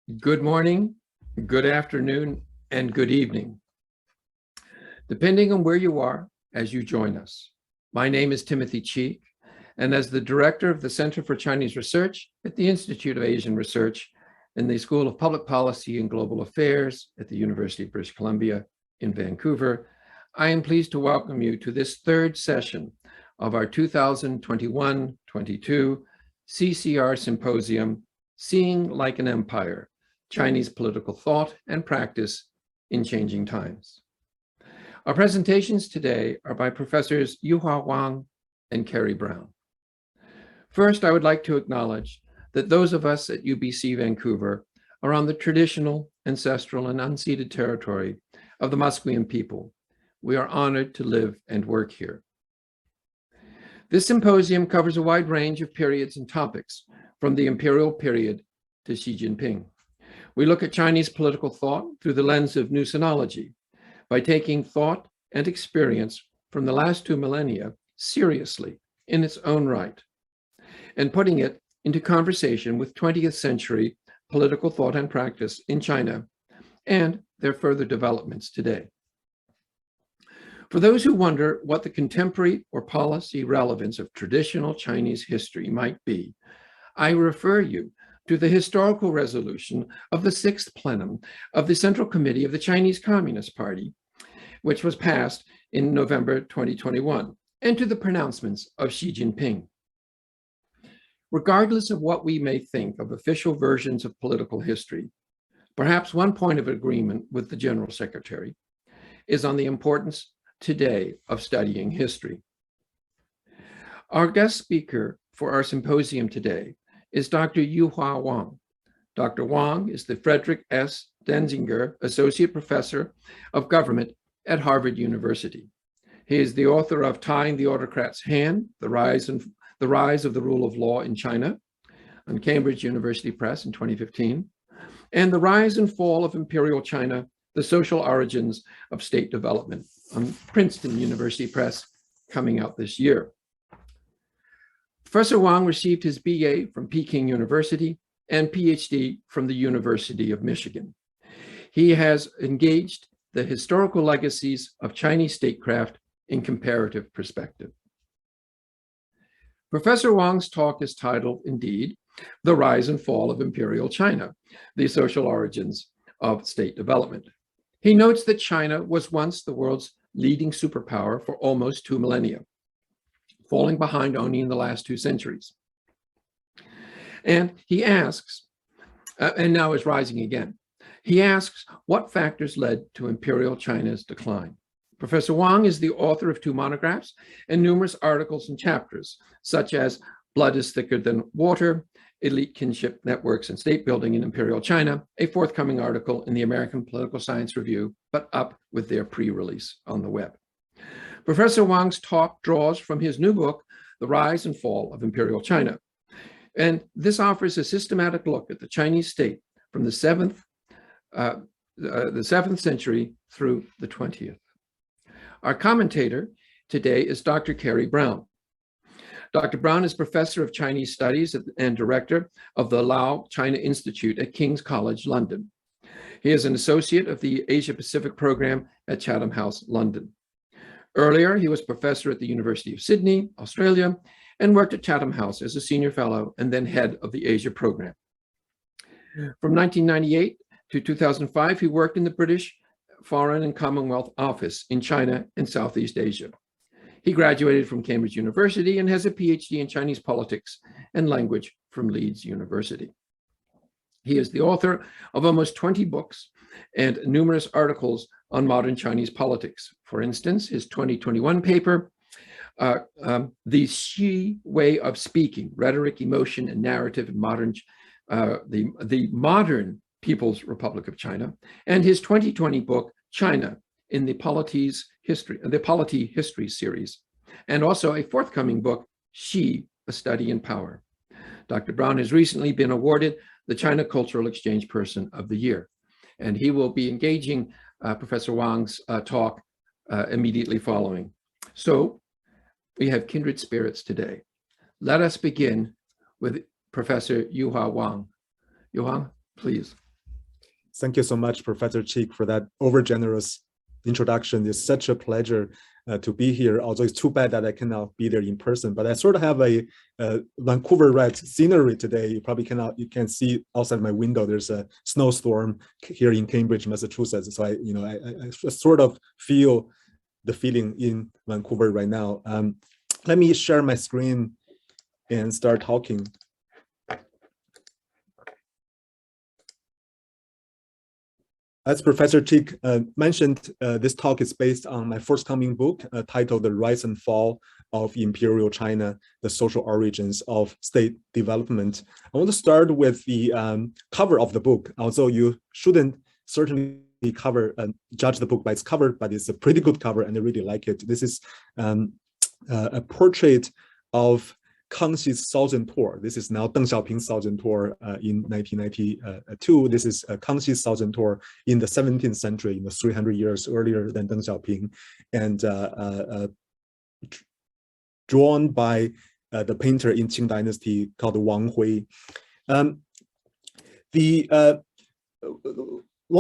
Good morning, good afternoon, and good evening, depending on where you are as you join us. My name is Timothy Cheek, and as the director of the Center for Chinese Research at the Institute of Asian Research in the School of Public Policy and Global Affairs at the University of British Columbia in Vancouver, I am pleased to welcome you to this third session of our 2021-22 CCR Symposium, Seeing Like an Empire, Chinese Political Thought and Practice in Changing Times. Our presentations today are by Professors Yuhua Wang and Kerry Brown. First, I would like to acknowledge that those of us at UBC Vancouver are on the traditional, ancestral, and unceded territory of the Musqueam people. We are honored to live and work here. This symposium covers a wide range of periods and topics, from the Imperial period to Xi Jinping. We look at Chinese political thought through the lens of new sinology by taking thought and experience from the last two millennia seriously in its own right and putting it into conversation with 20th century political thought and practice in China and their further developments today. For those who wonder what the contemporary or policy relevance of traditional Chinese history might be, I refer you to the historical resolution of the 6th plenum of the Central Committee of the Chinese Communist Party, which was passed in November 2021, and to the pronouncements of Xi Jinping. Regardless of what we may think of official versions of political history, perhaps one point of agreement with the General Secretary is on the importance today of studying history. Our guest speaker for our symposium today is Dr. Yuhua Wang. Dr. Wang is the Frederick S. Danziger Associate Professor of Government at Harvard University. He is the author of Tying the Autocrat's Hand, the Rise of the Rule of Law in China on Cambridge University Press in 2015, and The Rise and Fall of Imperial China, the Social Origins of State Development on Princeton University Press, coming out this year. Professor Wang received his BA from Peking University and Ph.D. from the University of Michigan. He has engaged the historical legacies of Chinese statecraft in comparative perspective. Professor Wang's talk is titled, indeed, The Rise and Fall of Imperial China, the Social Origins of State Development. He notes that China was once the world's leading superpower for almost 2 millennia, falling behind only in the last 2 centuries. And he asks, and now is rising again. He asks what factors led to Imperial China's decline. Professor Wang is the author of 2 monographs and numerous articles and chapters, such as Blood is Thicker Than Water, Elite Kinship Networks and State Building in Imperial China, a forthcoming article in the American Political Science Review, but up with their pre-release on the web. Professor Wang's talk draws from his new book, The Rise and Fall of Imperial China. And this offers a systematic look at the Chinese state from the 7th century through the 20th. Our commentator today is Dr. Kerry Brown. Dr. Brown is professor of Chinese studies and director of the Lao China Institute at King's College, London. He is an associate of the Asia Pacific program at Chatham House, London. Earlier, he was professor at the University of Sydney, Australia, and worked at Chatham House as a senior fellow and then head of the Asia program. From 1998 to 2005, he worked in the British Foreign and Commonwealth Office in China and Southeast Asia. He graduated from Cambridge University and has a Ph.D. in Chinese politics and language from Leeds University. He is the author of almost 20 books and numerous articles on modern Chinese politics. For instance, his 2021 paper, The Xi Way of Speaking, Rhetoric, Emotion, and Narrative in the Modern People's Republic of China, and his 2020 book, China, in the Polity History series, and also a forthcoming book, Xi, A Study in Power. Dr. Brown has recently been awarded the China Cultural Exchange Person of the Year, and he will be engaging Professor Wang's talk immediately following. So we have kindred spirits today. Let us begin with Professor Yuhua Wang. Yuhua, please. Thank you so much, Professor Cheek, for that overgenerous introduction. It's such a pleasure to be here, although it's too bad that I cannot be there in person, but I sort of have a Vancouver red scenery today. You can see outside my window, there's a snowstorm here in Cambridge, Massachusetts. So I sort of feel the feeling in Vancouver right now. Let me share my screen and start talking. As Professor Cheek mentioned, this talk is based on my forthcoming book titled The Rise and Fall of Imperial China, The Social Origins of State Development. I want to start with the cover of the book, although you shouldn't certainly judge the book by its cover, but it's a pretty good cover and I really like it. This is a portrait of Kangxi's Southern Tour. This is now Deng Xiaoping's Southern Tour in 1992. This is Kangxi's Southern Tour in the 17th century, 300 years earlier than Deng Xiaoping, and drawn by the painter in Qing Dynasty called Wang Hui. Want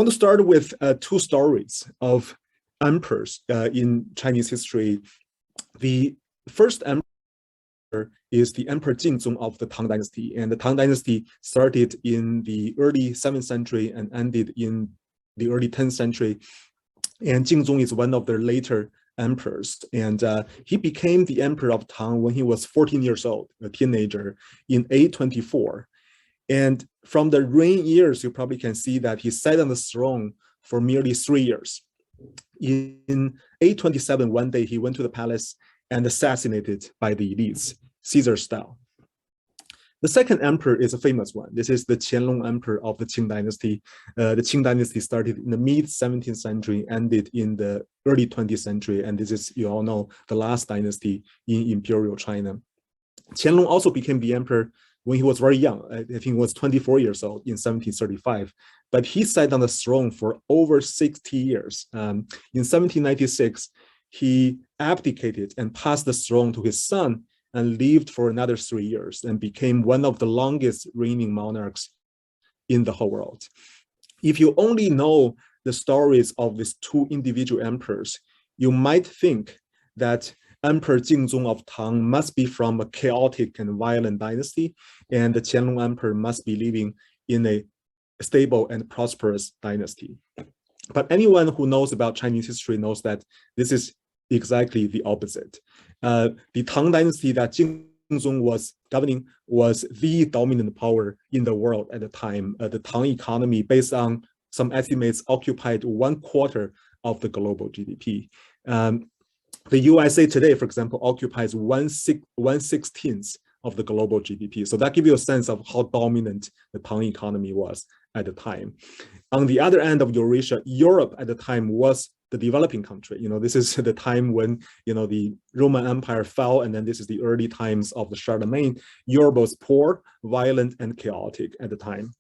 to start with two stories of emperors in Chinese history. The first emperor is the Emperor Jingzong of the Tang Dynasty, and the Tang Dynasty started in the early 7th century and ended in the early 10th century. And Jingzong is one of the later emperors, and he became the emperor of Tang when he was 14 years old, a teenager, in 824. And from the reign years, you probably can see that he sat on the throne for merely 3 years. In 827, one day he went to the palace and assassinated by the elites, Caesar style. The second emperor is a famous one. This is the Qianlong emperor of the Qing dynasty. The Qing dynasty started in the mid-17th century, ended in the early 20th century, and this is, you all know, the last dynasty in Imperial China. Qianlong also became the emperor when he was very young. I think he was 24 years old in 1735, but he sat on the throne for over 60 years. In 1796, he abdicated and passed the throne to his son and lived for another 3 years and became one of the longest reigning monarchs in the whole world. If you only know the stories of these two individual emperors, you might think that Emperor Jingzong of Tang must be from a chaotic and violent dynasty, and the Qianlong Emperor must be living in a stable and prosperous dynasty. But anyone who knows about Chinese history knows that this is exactly the opposite. The Tang dynasty that Jingzong was governing was the dominant power in the world at the time. The Tang economy, based on some estimates, occupied 1/4 of the global GDP. The USA today, for example, occupies 1/16 of the global GDP. So that gives you a sense of how dominant the Tang economy was at the time. On the other end of Eurasia, Europe at the time was the developing country. This is the time when, the Roman Empire fell, and then this is the early times of the Charlemagne. Europe was poor, violent, and chaotic at the time.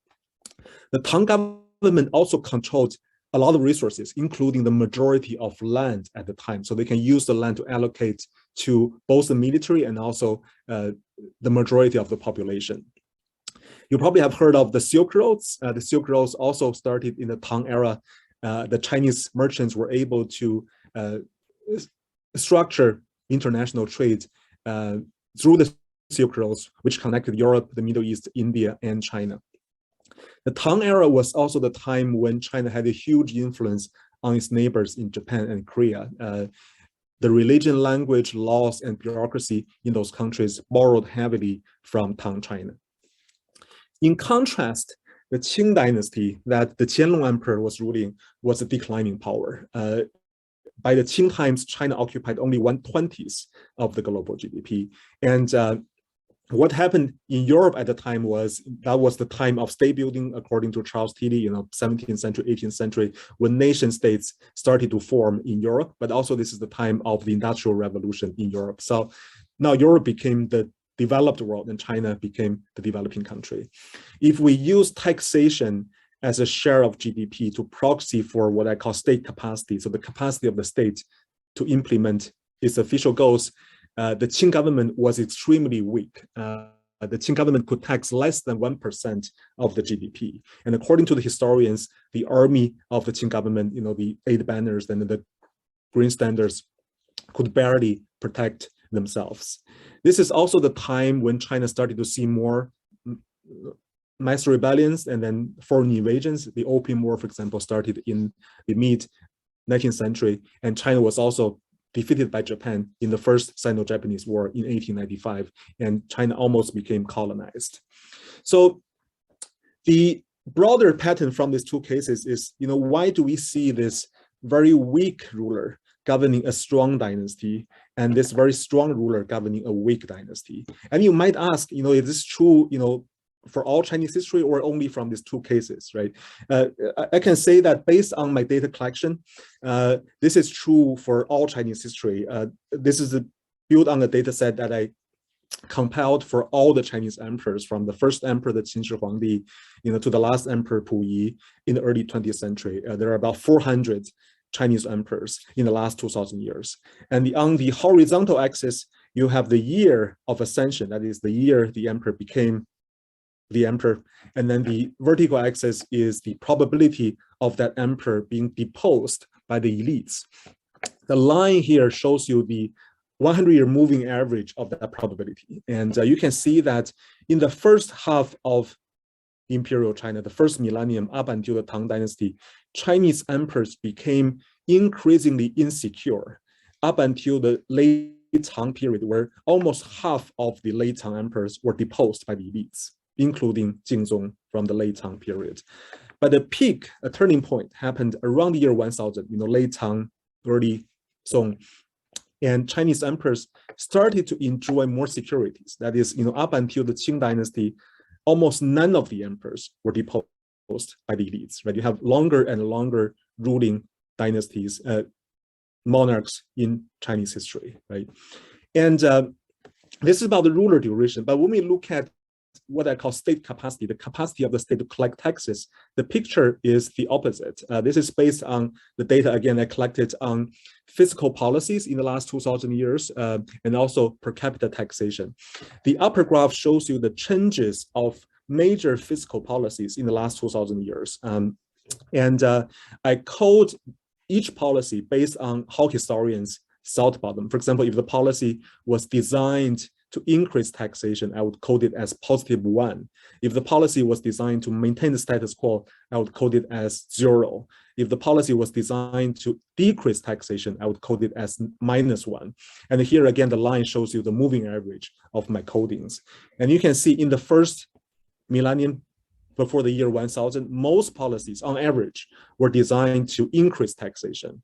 The Tang government also controlled a lot of resources, including the majority of land at the time. So they can use the land to allocate to both the military and also the majority of the population. You probably have heard of the Silk Roads. The Silk Roads also started in the Tang era. The Chinese merchants were able to structure international trade through the Silk Roads, which connected Europe, the Middle East, India, and China. The Tang era was also the time when China had a huge influence on its neighbors in Japan and Korea. The religion, language, laws, and bureaucracy in those countries borrowed heavily from Tang China. In contrast, the Qing dynasty that the Qianlong Emperor was ruling was a declining power. By the Qing times, China occupied only 1/20 of the global GDP. And what happened in Europe at the time was that was the time of state building, according to Charles Tilly, 17th century, 18th century, when nation states started to form in Europe. But also this is the time of the Industrial Revolution in Europe. So now Europe became the developed world and China became the developing country. If we use taxation as a share of GDP to proxy for what I call state capacity, so the capacity of the state to implement its official goals, the Qing government was extremely weak. the Qing government could tax less than 1% of the GDP. And according to the historians, the army of the Qing government, the 8 banners and the green standards could barely protect themselves. This is also the time when China started to see more mass rebellions and then foreign invasions. The Opium War, for example, started in the mid-19th century, and China was also defeated by Japan in the first Sino-Japanese War in 1895, and China almost became colonized. So the broader pattern from these two cases is, why do we see this very weak ruler governing a strong dynasty and this very strong ruler governing a weak dynasty? And you might ask, is this true, for all Chinese history or only from these two cases, right? I can say that based on my data collection, this is true for all Chinese history. This is built on a data set that I compiled for all the Chinese emperors, from the first emperor, the Kinship Huangdi, to the last emperor, Puyi, in the early 20th century. There are about 400 Chinese emperors in the last 2,000 years. And on the horizontal axis, you have the year of ascension, that is the year the emperor became the emperor, and then the vertical axis is the probability of that emperor being deposed by the elites. The line here shows you the 100-year moving average of that probability. And you can see that in the first half of Imperial China, the first millennium up until the Tang Dynasty, Chinese emperors became increasingly insecure up until the late Tang period, where almost half of the late Tang emperors were deposed by the elites, including Jingzong from the late Tang period. But the peak, a turning point, happened around the year 1000, late Tang, early Song, and Chinese emperors started to enjoy more securities. That is, up until the Qing dynasty, almost none of the emperors were deposed by the elites, right? You have longer and longer ruling dynasties, monarchs in Chinese history, right? And this is about the ruler duration. But when we look at what I call state capacity, the capacity of the state to collect taxes, the picture is the opposite. This is based on the data, again, I collected on fiscal policies in the last 2,000 years, and also per capita taxation. The upper graph shows you the changes of major fiscal policies in the last 2,000 years. I code each policy based on how historians thought about them. For example, if the policy was designed to increase taxation, I would code it as +1. If the policy was designed to maintain the status quo, I would code it as 0. If the policy was designed to decrease taxation, I would code it as -1. And here again, the line shows you the moving average of my codings. And you can see in the first millennium, before the year 1000, most policies on average were designed to increase taxation.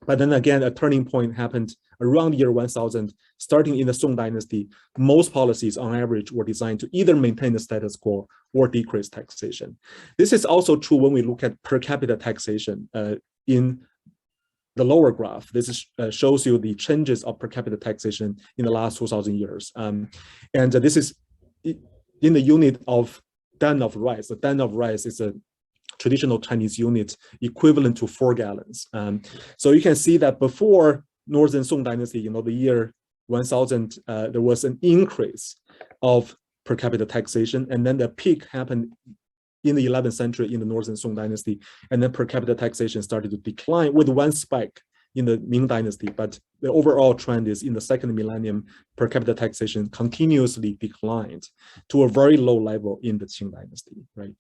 But then again, a turning point happened around the year 1000, starting in the Song dynasty. Most policies on average were designed to either maintain the status quo or decrease taxation. This is also true when we look at per capita taxation in the lower graph. This is, shows you the changes of per capita taxation in the last 2,000 years. And this is in the unit of dan of rice. The dan of rice is a traditional Chinese unit equivalent to 4 gallons. So you can see that before Northern Song Dynasty, the year 1000, there was an increase of per capita taxation, and then the peak happened in the 11th century in the Northern Song Dynasty, and then per capita taxation started to decline with one spike in the Ming Dynasty. But the overall trend is in the second millennium, per capita taxation continuously declined to a very low level in the Qing Dynasty, right?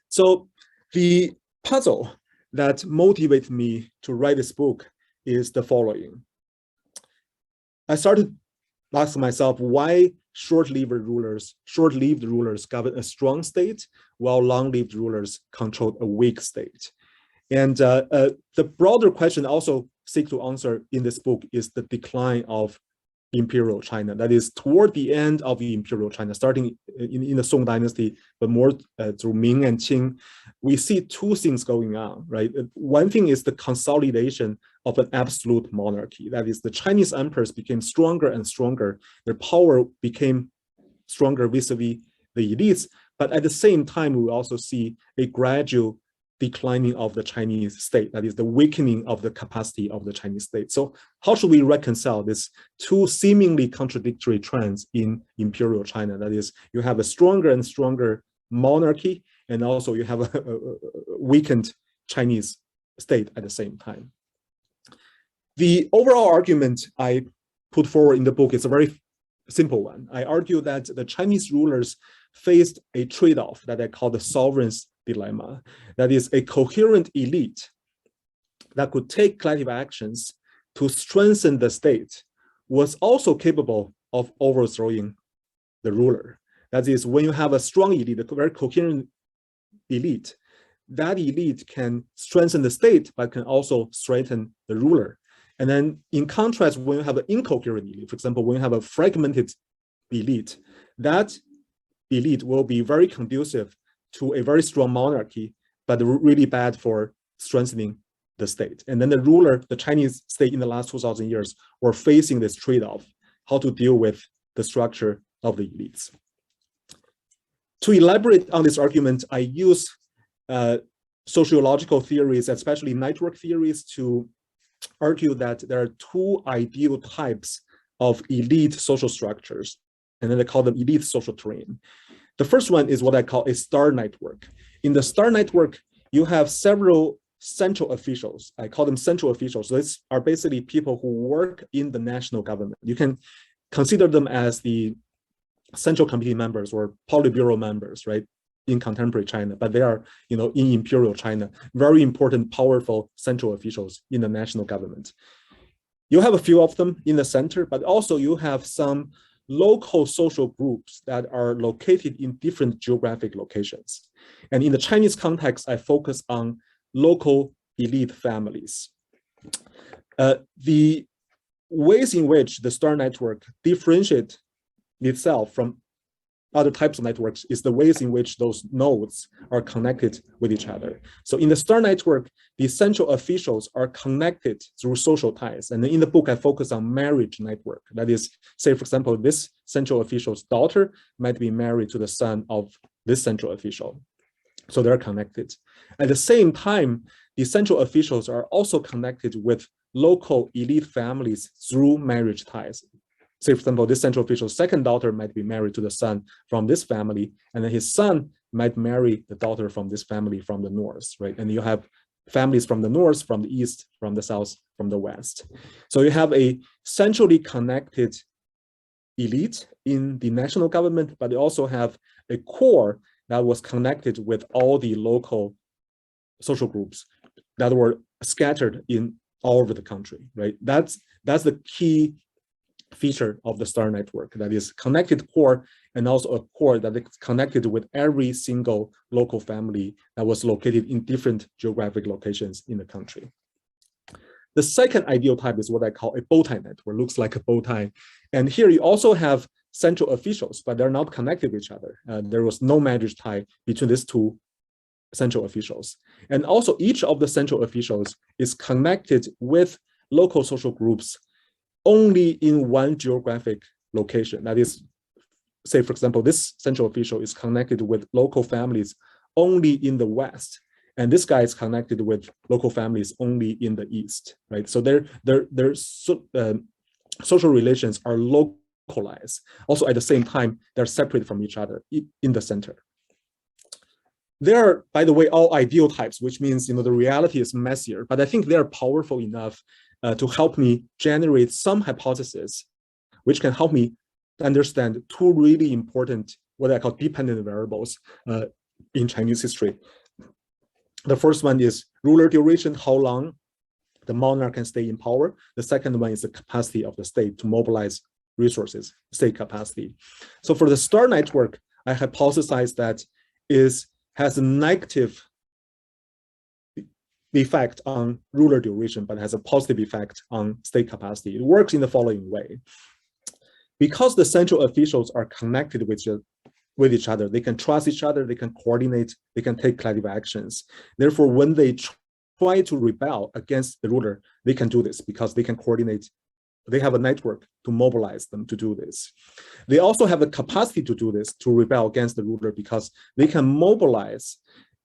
So the puzzle that motivated me to write this book is the following. I started to ask myself why short-lived rulers govern a strong state while long-lived rulers control a weak state. And the broader question I also seek to answer in this book is the decline of Imperial China. That is, toward the end of the Imperial China, starting in the Song Dynasty, but more through Ming and Qing, we see two things going on, right? One thing is the consolidation of an absolute monarchy. That is, the Chinese emperors became stronger and stronger. Their power became stronger vis-a-vis the elites. But at the same time, we also see a gradual declining of the Chinese state, that is the weakening of the capacity of the Chinese state. So how should we reconcile these two seemingly contradictory trends in imperial China? That is, you have a stronger and stronger monarchy, and also you have a weakened Chinese state at the same time. The overall argument I put forward in the book is a very simple one. I argue that the Chinese rulers faced a trade-off that I call the sovereign's dilemma. That is, a coherent elite that could take collective actions to strengthen the state was also capable of overthrowing the ruler. That is, when you have a strong elite, a very coherent elite, that elite can strengthen the state, but can also strengthen the ruler. And then in contrast, when you have an incoherent elite, for example, when you have a fragmented elite, that elite will be very conducive to a very strong monarchy, but really bad for strengthening the state. And then the ruler, the Chinese state in the last 2,000 years, were facing this trade-off, how to deal with the structure of the elites. To elaborate on this argument, I use sociological theories, especially network theories, to argue that there are two ideal types of elite social structures, and then I call them elite social terrain. The first one is what I call a star network. In the star network, you have several central officials. I call them central officials. So these are basically people who work in the national government. You can consider them as the central committee members or Politburo members, right, in contemporary China, but they are, in imperial China, very important, powerful central officials in the national government. You have a few of them in the center, but also you have some local social groups that are located in different geographic locations. And in the Chinese context, I focus on local elite families. The ways in which the star network differentiates itself from other types of networks is the ways in which those nodes are connected with each other. So in the star network, the central officials are connected through social ties. And in the book, I focus on marriage network. That is, say, for example, this central official's daughter might be married to the son of this central official. So they're connected. At the same time, the central officials are also connected with local elite families through marriage ties. Say, for example, this central official's second daughter might be married to the son from this family, and then his son might marry the daughter from this family from the north, right? And you have families from the north, from the east, from the south, from the west. So you have a centrally connected elite in the national government, but you also have a core that was connected with all the local social groups that were scattered in all over the country, right? That's the key feature of the star network, that is connected core, and also a core that is connected with every single local family that was located in different geographic locations in the country. The second ideal type is what I call a Bowtie network, looks like a bow tie. And here you also have central officials, but they're not connected with each other. There was no marriage tie between these two central officials. And also each of the central officials is connected with local social groups only in one geographic location. That is, say, for example, this central official is connected with local families only in the West, and this guy is connected with local families only in the East, right? So their social relations are localized. Also, at the same time, they're separated from each other in the center. They are, by the way, all ideal types, which means the reality is messier, but I think they are powerful enough to help me generate some hypotheses, which can help me understand two really important, what I call dependent variables in Chinese history. The first one is ruler duration, how long the monarch can stay in power. The second one is the capacity of the state to mobilize resources, state capacity. So for the star network, I hypothesize that has a negative effect on ruler duration, but has a positive effect on state capacity. It works in the following way. Because the central officials are connected with each other, they can trust each other, they can coordinate, they can take collective actions. Therefore, when they try to rebel against the ruler, they can do this because they can coordinate. They have a network to mobilize them to do this. They also have the capacity to do this, to rebel against the ruler, because they can mobilize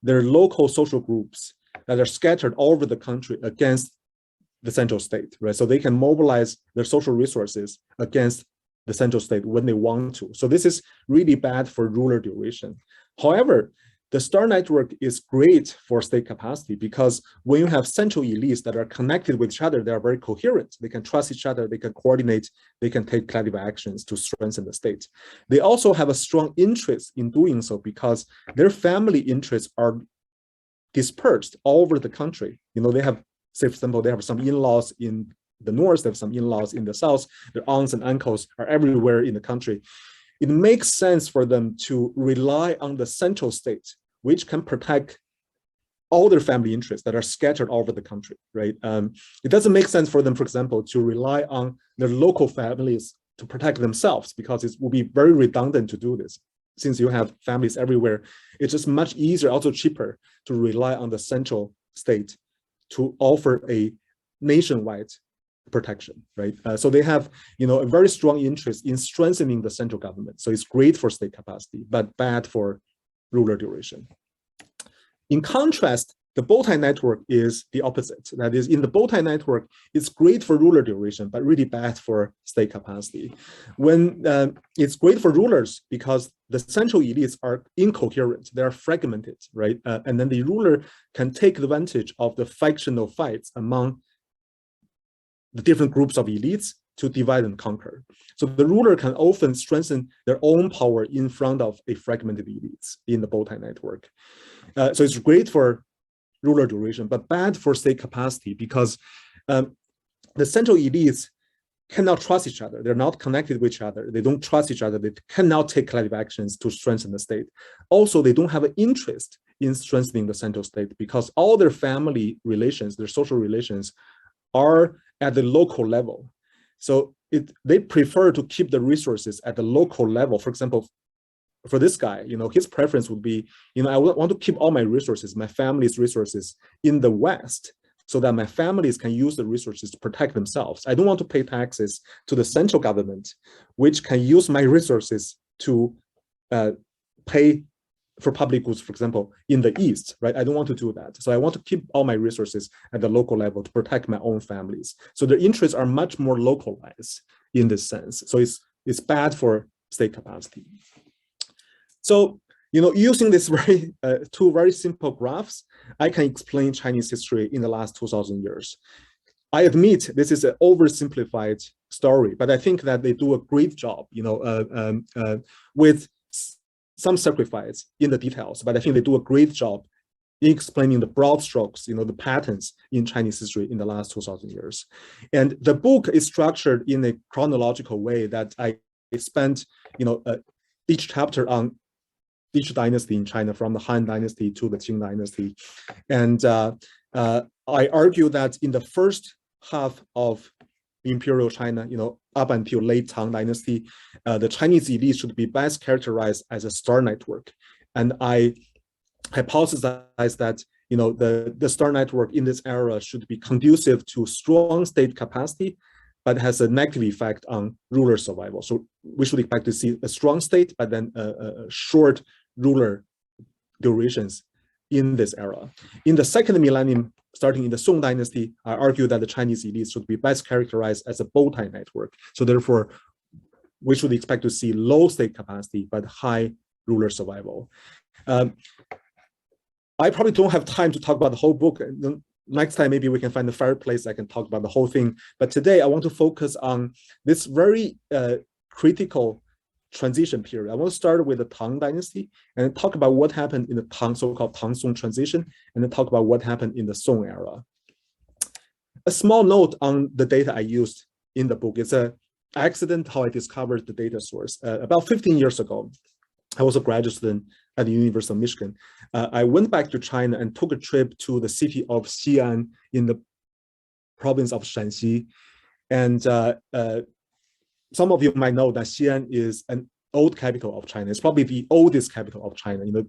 their local social groups that are scattered all over the country against the central state, right? So they can mobilize their social resources against the central state when they want to. So this is really bad for ruler duration. However, the star network is great for state capacity because when you have central elites that are connected with each other, they are very coherent. They can trust each other, they can coordinate, they can take collective actions to strengthen the state. They also have a strong interest in doing so because their family interests are dispersed all over the country. You know, they have, say for example, they have some in-laws in the north, they have some in-laws in the south, their aunts and uncles are everywhere in the country. It makes sense for them to rely on the central state, which can protect all their family interests that are scattered all over the country, right? It doesn't make sense for them, for example, to rely on their local families to protect themselves because it will be very redundant to do this. Since you have families everywhere, it's just much easier, also cheaper, to rely on the central state to offer a nationwide protection, right? So they have, you know, a very strong interest in strengthening the central government. So it's great for state capacity, but bad for ruler duration. In contrast, the Bowtie network is the opposite. That is, in the Bowtie network, it's great for ruler duration, but really bad for state capacity. When it's great for rulers because the central elites are incoherent, they are fragmented, right? And then the ruler can take advantage of the factional fights among the different groups of elites to divide and conquer. So the ruler can often strengthen their own power in front of a fragmented elites in the Bowtie network. So it's great for ruler duration, but bad for state capacity because the central elites cannot trust each other. They're not connected with each other. They don't trust each other. They cannot take collective actions to strengthen the state. Also, they don't have an interest in strengthening the central state because all their family relations, their social relations are at the local level. So they prefer to keep the resources at the local level. For example, for this guy, you know, his preference would be, you know, I want to keep all my resources, my family's resources in the West so that my families can use the resources to protect themselves. I don't want to pay taxes to the central government, which can use my resources to pay for public goods, for example, in the East, right? I don't want to do that. So I want to keep all my resources at the local level to protect my own families. So their interests are much more localized in this sense. So it's bad for state capacity. So, you know, using this two very simple graphs, I can explain Chinese history in the last 2,000 years. I admit this is an oversimplified story, but I think that they do a great job, you know, with some sacrifice in the details, but I think they do a great job in explaining the broad strokes, you know, the patterns in Chinese history in the last 2,000 years. And the book is structured in a chronological way that I spent, you know, each chapter on each dynasty in China, from the Han Dynasty to the Qing Dynasty. And I argue that in the first half of Imperial China, you know, up until late Tang Dynasty, the Chinese elite should be best characterized as a star network. And I hypothesize that, you know, the star network in this era should be conducive to strong state capacity, but has a negative effect on ruler survival. So we should expect to see a strong state, but then short ruler durations in this era. In the second millennium, starting in the Song Dynasty, I argue that the Chinese elites should be best characterized as a Bowtie network. So therefore, we should expect to see low state capacity, but high ruler survival. I probably don't have time to talk about the whole book. Next time, maybe we can find a fireplace I can talk about the whole thing. But today, I want to focus on this very critical transition period. I want to start with the Tang Dynasty and talk about what happened in the Tang, so-called Tang-Song transition, and then talk about what happened in the Song era. A small note on the data I used in the book. It's an accident how I discovered the data source. About 15 years ago, I was a graduate student at the University of Michigan. I went back to China and took a trip to the city of Xi'an in the province of Shanxi. And some of you might know that Xi'an is an old capital of China. It's probably the oldest capital of China. You know, it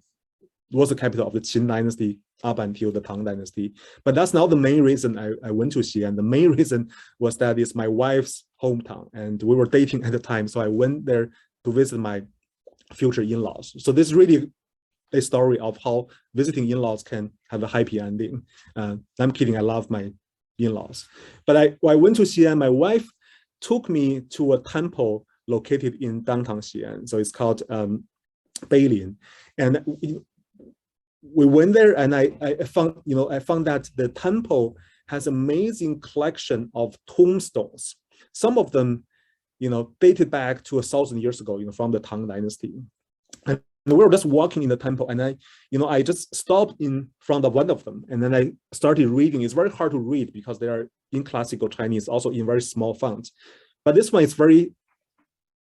was the capital of the Qin Dynasty up until the Tang Dynasty. But that's not the main reason I went to Xi'an. The main reason was that it's my wife's hometown, and we were dating at the time. So I went there to visit my future in-laws. So this is really a story of how visiting in-laws can have a happy ending. I'm kidding, I love my in-laws. But I went to Xi'an, my wife took me to a temple located in downtown Xi'an. So it's called Beilin. And we went there, and I found that the temple has amazing collection of tombstones. Some of them, dated back to 1,000 years ago, from the Tang Dynasty. And we were just walking in the temple, and I just stopped in front of one of them, and then I started reading. It's very hard to read because they are in classical Chinese, also in very small font. But this one is very,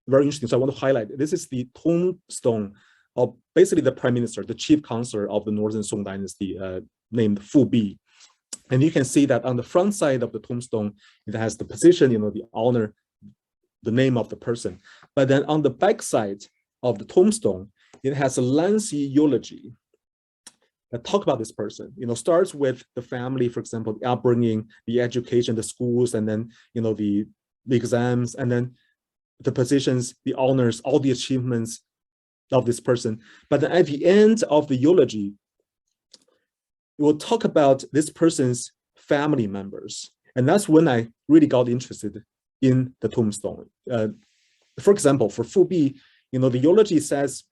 very interesting. So I want to highlight it. This is the tombstone of basically the prime minister, the chief counselor of the Northern Song Dynasty, named Fu Bi. And you can see that on the front side of the tombstone, it has the position, the honor, the name of the person. But then on the back side of the tombstone, it has a lengthy eulogy that talk about this person. Starts with the family, for example, the upbringing, the education, the schools, and then the exams, and then the positions, the honors, all the achievements of this person. But then at the end of the eulogy, it will talk about this person's family members. And that's when I really got interested in the tombstone. For example, for Fu Bi, the eulogy says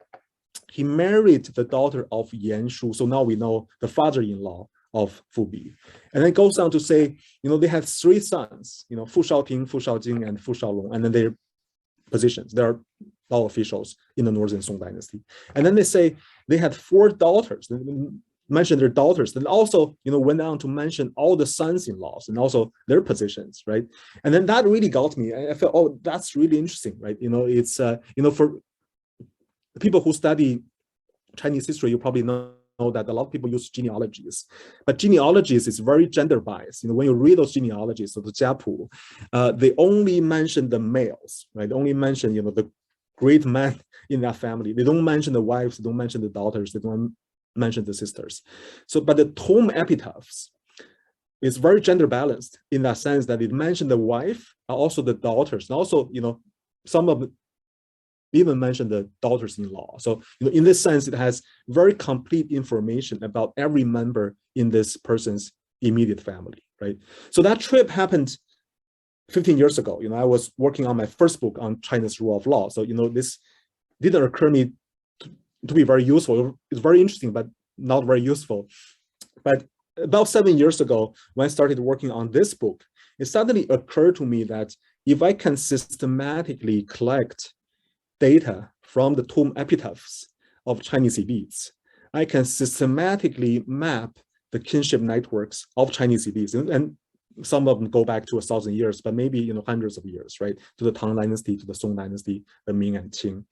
he married the daughter of Yan Shu. So now we know the father-in-law of Fu Bi. And then it goes on to say, they have 3 sons, Fu Shaoting, Fu Shaojing, and Fu Shaolong, and then their positions. They're all officials in the Northern Song Dynasty. And then they say they had 4 daughters. They mentioned their daughters, then also went on to mention all the sons-in-laws and also their positions, right? And then that really got me. I felt, oh, that's really interesting, right? It's for people who study Chinese history, you probably know that a lot of people use genealogies, but genealogies is very gender biased. When you read those genealogies, so the Jiapu, they only mention the males, right? They only mention the great man in that family. They don't mention the wives, they don't mention the daughters, they don't mention the sisters. So, but the tomb epitaphs is very gender balanced in that sense that it mentioned the wife, also the daughters, and also some of them even mention the daughters-in-law. So in this sense, it has very complete information about every member in this person's immediate family, right? So that trip happened 15 years ago. I was working on my first book on China's rule of law. So this didn't occur to me to be very useful. It's very interesting, but not very useful. But about 7 years ago, when I started working on this book, it suddenly occurred to me that if I can systematically collect data from the tomb epitaphs of Chinese elites, I can systematically map the kinship networks of Chinese elites. And some of them go back to 1,000 years, but maybe hundreds of years, right? To the Tang Dynasty, to the Song Dynasty, the Ming and Qing.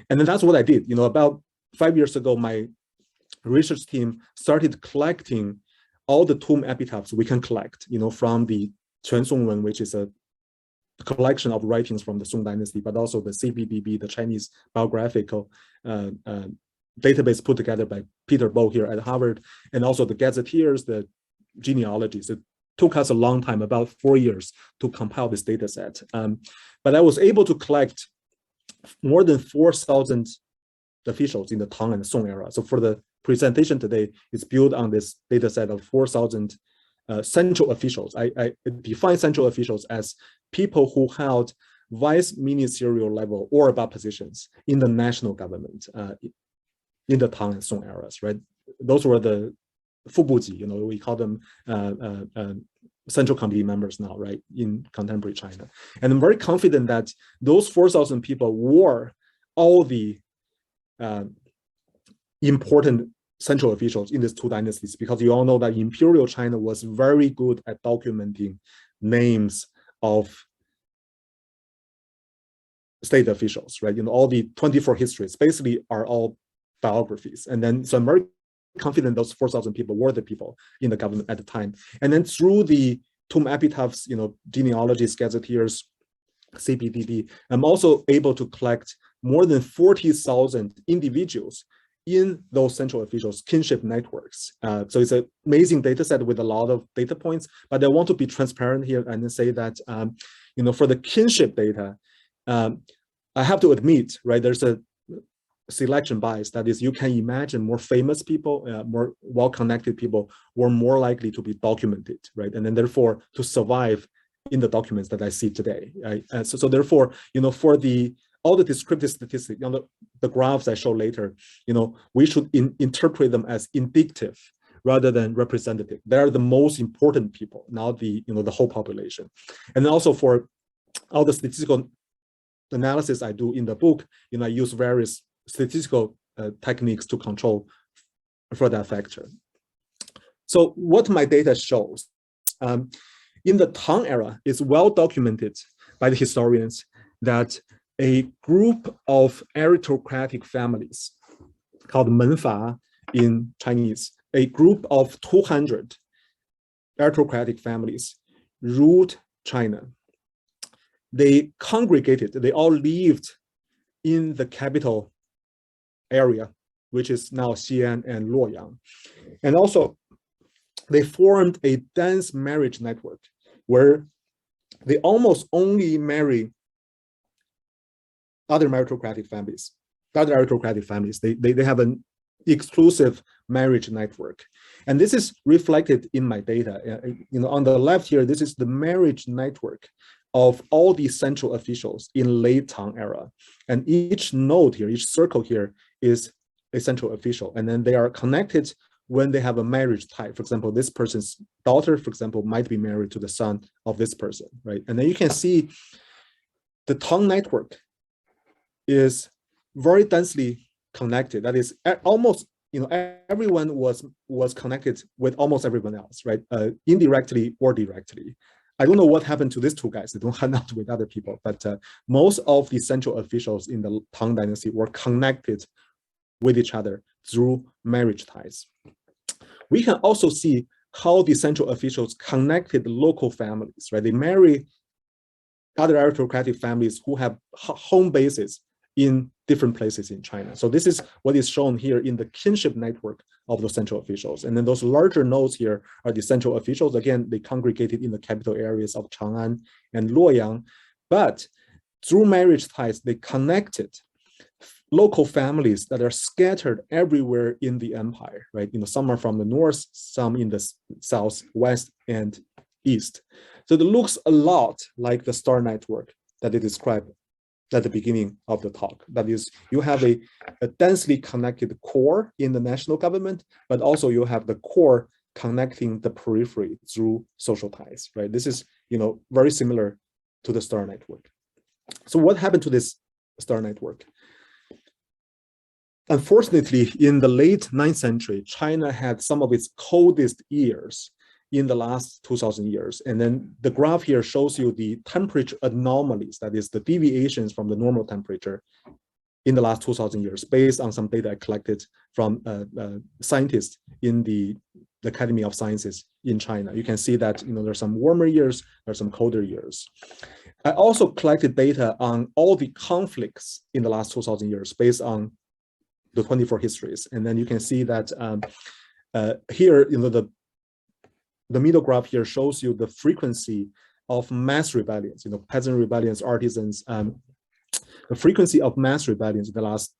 And then that's what I did. About 5 years ago, my research team started collecting all the tomb epitaphs we can collect, from the Quan Song Wen, which is a collection of writings from the Song Dynasty, but also the CBDB, the Chinese biographical database put together by Peter Bo here at Harvard, and also the gazetteers, the genealogies. It took us a long time, about 4 years, to compile this data set. But I was able to collect more than 4,000 officials in the Tang and Song era. So for the presentation today, it's built on this data set of 4,000 central officials. I define central officials as people who held vice ministerial level or above positions in the national government in the Tang and Song eras, right? Those were the Fubuji, we call them central committee members now, right, in contemporary China. And I'm very confident that those 4,000 people were all the important central officials in these 2 dynasties, because you all know that Imperial China was very good at documenting names of state officials, right? All the 24 histories basically are all biographies. And then, so I'm very confident those 4,000 people were the people in the government at the time. And then through the tomb epitaphs, genealogies, gazetteers, CPDD, I'm also able to collect more than 40,000 individuals in those central officials' kinship networks. So it's an amazing data set with a lot of data points, but I want to be transparent here and say that, for the kinship data, I have to admit, right, there's a selection bias. That is, you can imagine more famous people, more well-connected people were more likely to be documented, right? And then therefore to survive in the documents that I see today. Right? So therefore, for all the descriptive statistics, the graphs I show later, we should interpret them as indicative rather than representative. They're the most important people, not the whole population. And then also for all the statistical analysis I do in the book, I use various statistical techniques to control for that factor. So what my data shows, in the Tang era, it's well documented by the historians that a group of aristocratic families called menfa in Chinese, a group of 200 aristocratic families ruled China. They congregated, they all lived in the capital area, which is now Xi'an and Luoyang. And also, they formed a dense marriage network where they almost only marry other aristocratic families. They have an exclusive marriage network. And this is reflected in my data. On the left here, this is the marriage network of all the central officials in late Tang era. And each node here, each circle here is a central official. And then they are connected when they have a marriage type. For example, this person's daughter, for example, might be married to the son of this person, right? And then you can see the Tang network is very densely connected. That is almost, everyone was connected with almost everyone else, right? Indirectly or directly. I don't know what happened to these two guys. They don't hang out with other people, but most of the central officials in the Tang Dynasty were connected with each other through marriage ties. We can also see how the central officials connected local families, right? They marry other aristocratic families who have home bases in different places in China. So this is what is shown here in the kinship network of the central officials. And then those larger nodes here are the central officials. Again, they congregated in the capital areas of Chang'an and Luoyang, but through marriage ties, they connected local families that are scattered everywhere in the empire, right? Some are from the north, some in the south, west, and east. So it looks a lot like the star network that they described at the beginning of the talk. That is, you have a densely connected core in the national government, but also you have the core connecting the periphery through social ties, right? This is, very similar to the star network. So what happened to this star network? Unfortunately, in the late 9th century, China had some of its coldest years in the last 2,000 years. And then the graph here shows you the temperature anomalies, that is the deviations from the normal temperature in the last 2,000 years, based on some data I collected from scientists in the Academy of Sciences in China. You can see that there's some warmer years, there's some colder years. I also collected data on all the conflicts in the last 2,000 years based on the 24 histories. And then you can see that here, the middle graph here shows you the frequency of mass rebellions, peasant rebellions, artisans, the frequency of mass rebellions in the last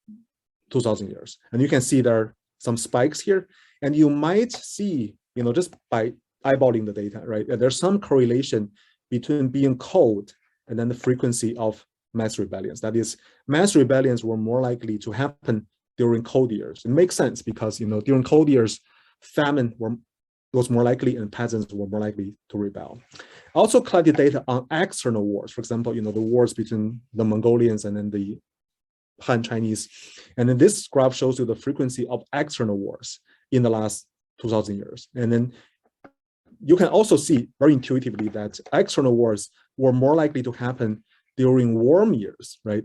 2,000 years. And you can see there are some spikes here, and you might see, just by eyeballing the data, right? There's some correlation between being cold and then the frequency of mass rebellions. That is, mass rebellions were more likely to happen during cold years. It makes sense because, during cold years, famine was more likely and peasants were more likely to rebel. I also collected data on external wars. For example, the wars between the Mongolians and then the Han Chinese. And then this graph shows you the frequency of external wars in the last 2,000 years. And then you can also see very intuitively that external wars were more likely to happen during warm years, right?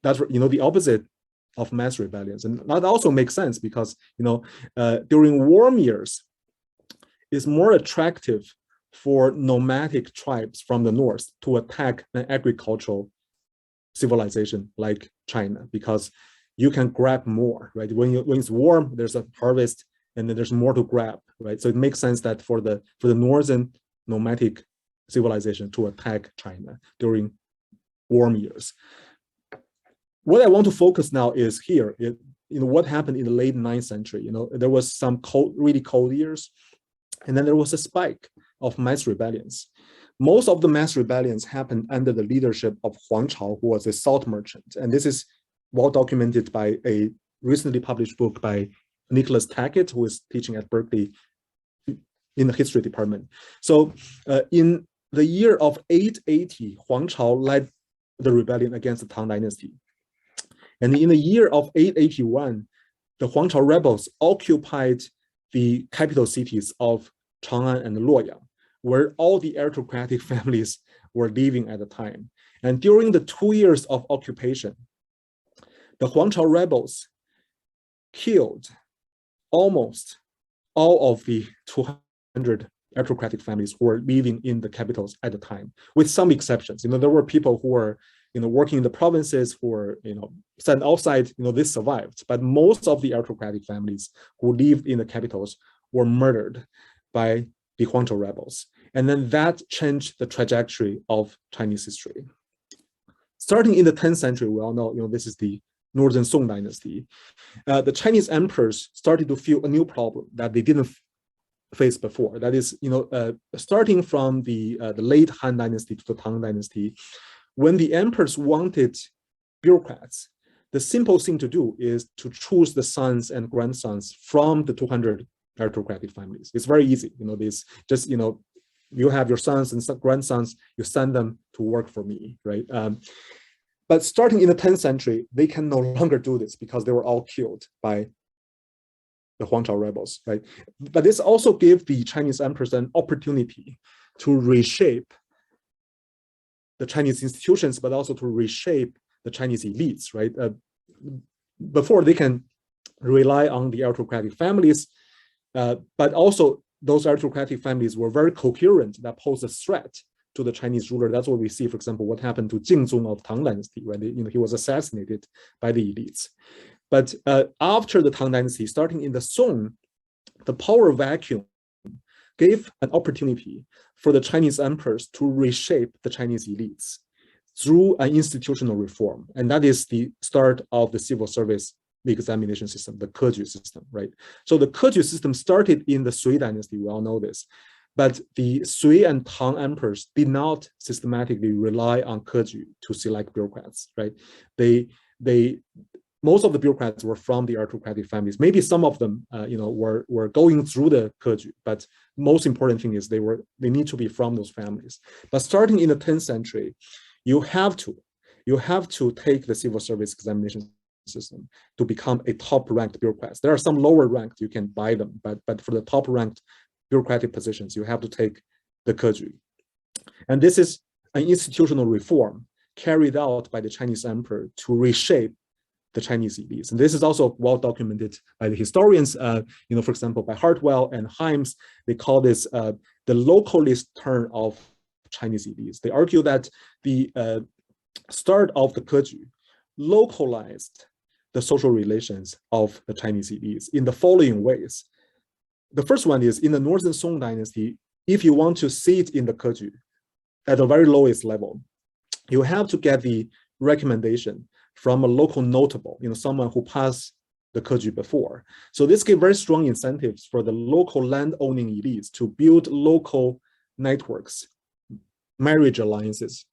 That's, the opposite of mass rebellions. And that also makes sense because, during warm years, it's more attractive for nomadic tribes from the north to attack an agricultural civilization like China, because you can grab more, right? When it's warm, there's a harvest, and then there's more to grab, right? So it makes sense that for the northern nomadic civilization to attack China during warm years. what I want to focus now is here, what happened in the late 9th century. There was some really cold years, and then there was a spike of mass rebellions. Most of the mass rebellions happened under the leadership of Huang Chao, who was a salt merchant. And this is well documented by a recently published book by Nicholas Tackett, who is teaching at Berkeley in the history department. So in the year of 880, Huang Chao led the rebellion against the Tang Dynasty. And in the year of 881, the Huang Chao rebels occupied the capital cities of Chang'an and Luoyang, where all the aristocratic families were living at the time. And during the 2 years of occupation, the Huang Chao rebels killed almost all of the 200 aristocratic families who were living in the capitals at the time, with some exceptions. There were people who were working in the provinces who were sent outside. This survived, but most of the aristocratic families who lived in the capitals were murdered by the Huang Chao rebels. And then that changed the trajectory of Chinese history. Starting in the 10th century, we all know, this is the Northern Song Dynasty. The Chinese emperors started to feel a new problem that they didn't face before. That is, starting from the late Han Dynasty to the Tang Dynasty, when the emperors wanted bureaucrats, the simple thing to do is to choose the sons and grandsons from the 200 aristocratic families. It's very easy. You have your sons and grandsons, you send them to work for me, right? But starting in the 10th century, they can no longer do this because they were all killed by the Huang Chao rebels, right? But this also gave the Chinese emperors an opportunity to reshape the Chinese institutions, but also to reshape the Chinese elites, right? Before they can rely on the aristocratic families, but also those aristocratic families were very coherent, that posed a threat to the Chinese ruler. That's what we see, for example, what happened to Jingzong of Tang Dynasty, when he was assassinated by the elites. But after the Tang Dynasty, starting in the Song, the power vacuum gave an opportunity for the Chinese emperors to reshape the Chinese elites through an institutional reform. And that is the start of the civil service examination system, the Keju system, right? So the Keju system started in the Sui Dynasty, we all know this. But the Sui and Tang emperors did not systematically rely on Keju to select bureaucrats, right? Most of the bureaucrats were from the aristocratic families. Maybe some of them, were going through the Keju, but most important thing is they need to be from those families. But starting in the 10th century, you have to take the civil service examination system to become a top-ranked bureaucrat. There are some lower ranked, you can buy them, but for the top-ranked bureaucratic positions, you have to take the Keju. And this is an institutional reform carried out by the Chinese emperor to reshape the Chinese elites. And this is also well documented by the historians, for example, by Hartwell and Himes. They call this the localist turn of Chinese elites. They argue that the start of the Keju localized the social relations of the Chinese elites in the following ways. The first one is in the Northern Song Dynasty, if you want to sit in the Keju at the very lowest level, you have to get the recommendation from a local notable, someone who passed the Keju before. So this gave very strong incentives for the local land-owning elites to build local networks, marriage alliances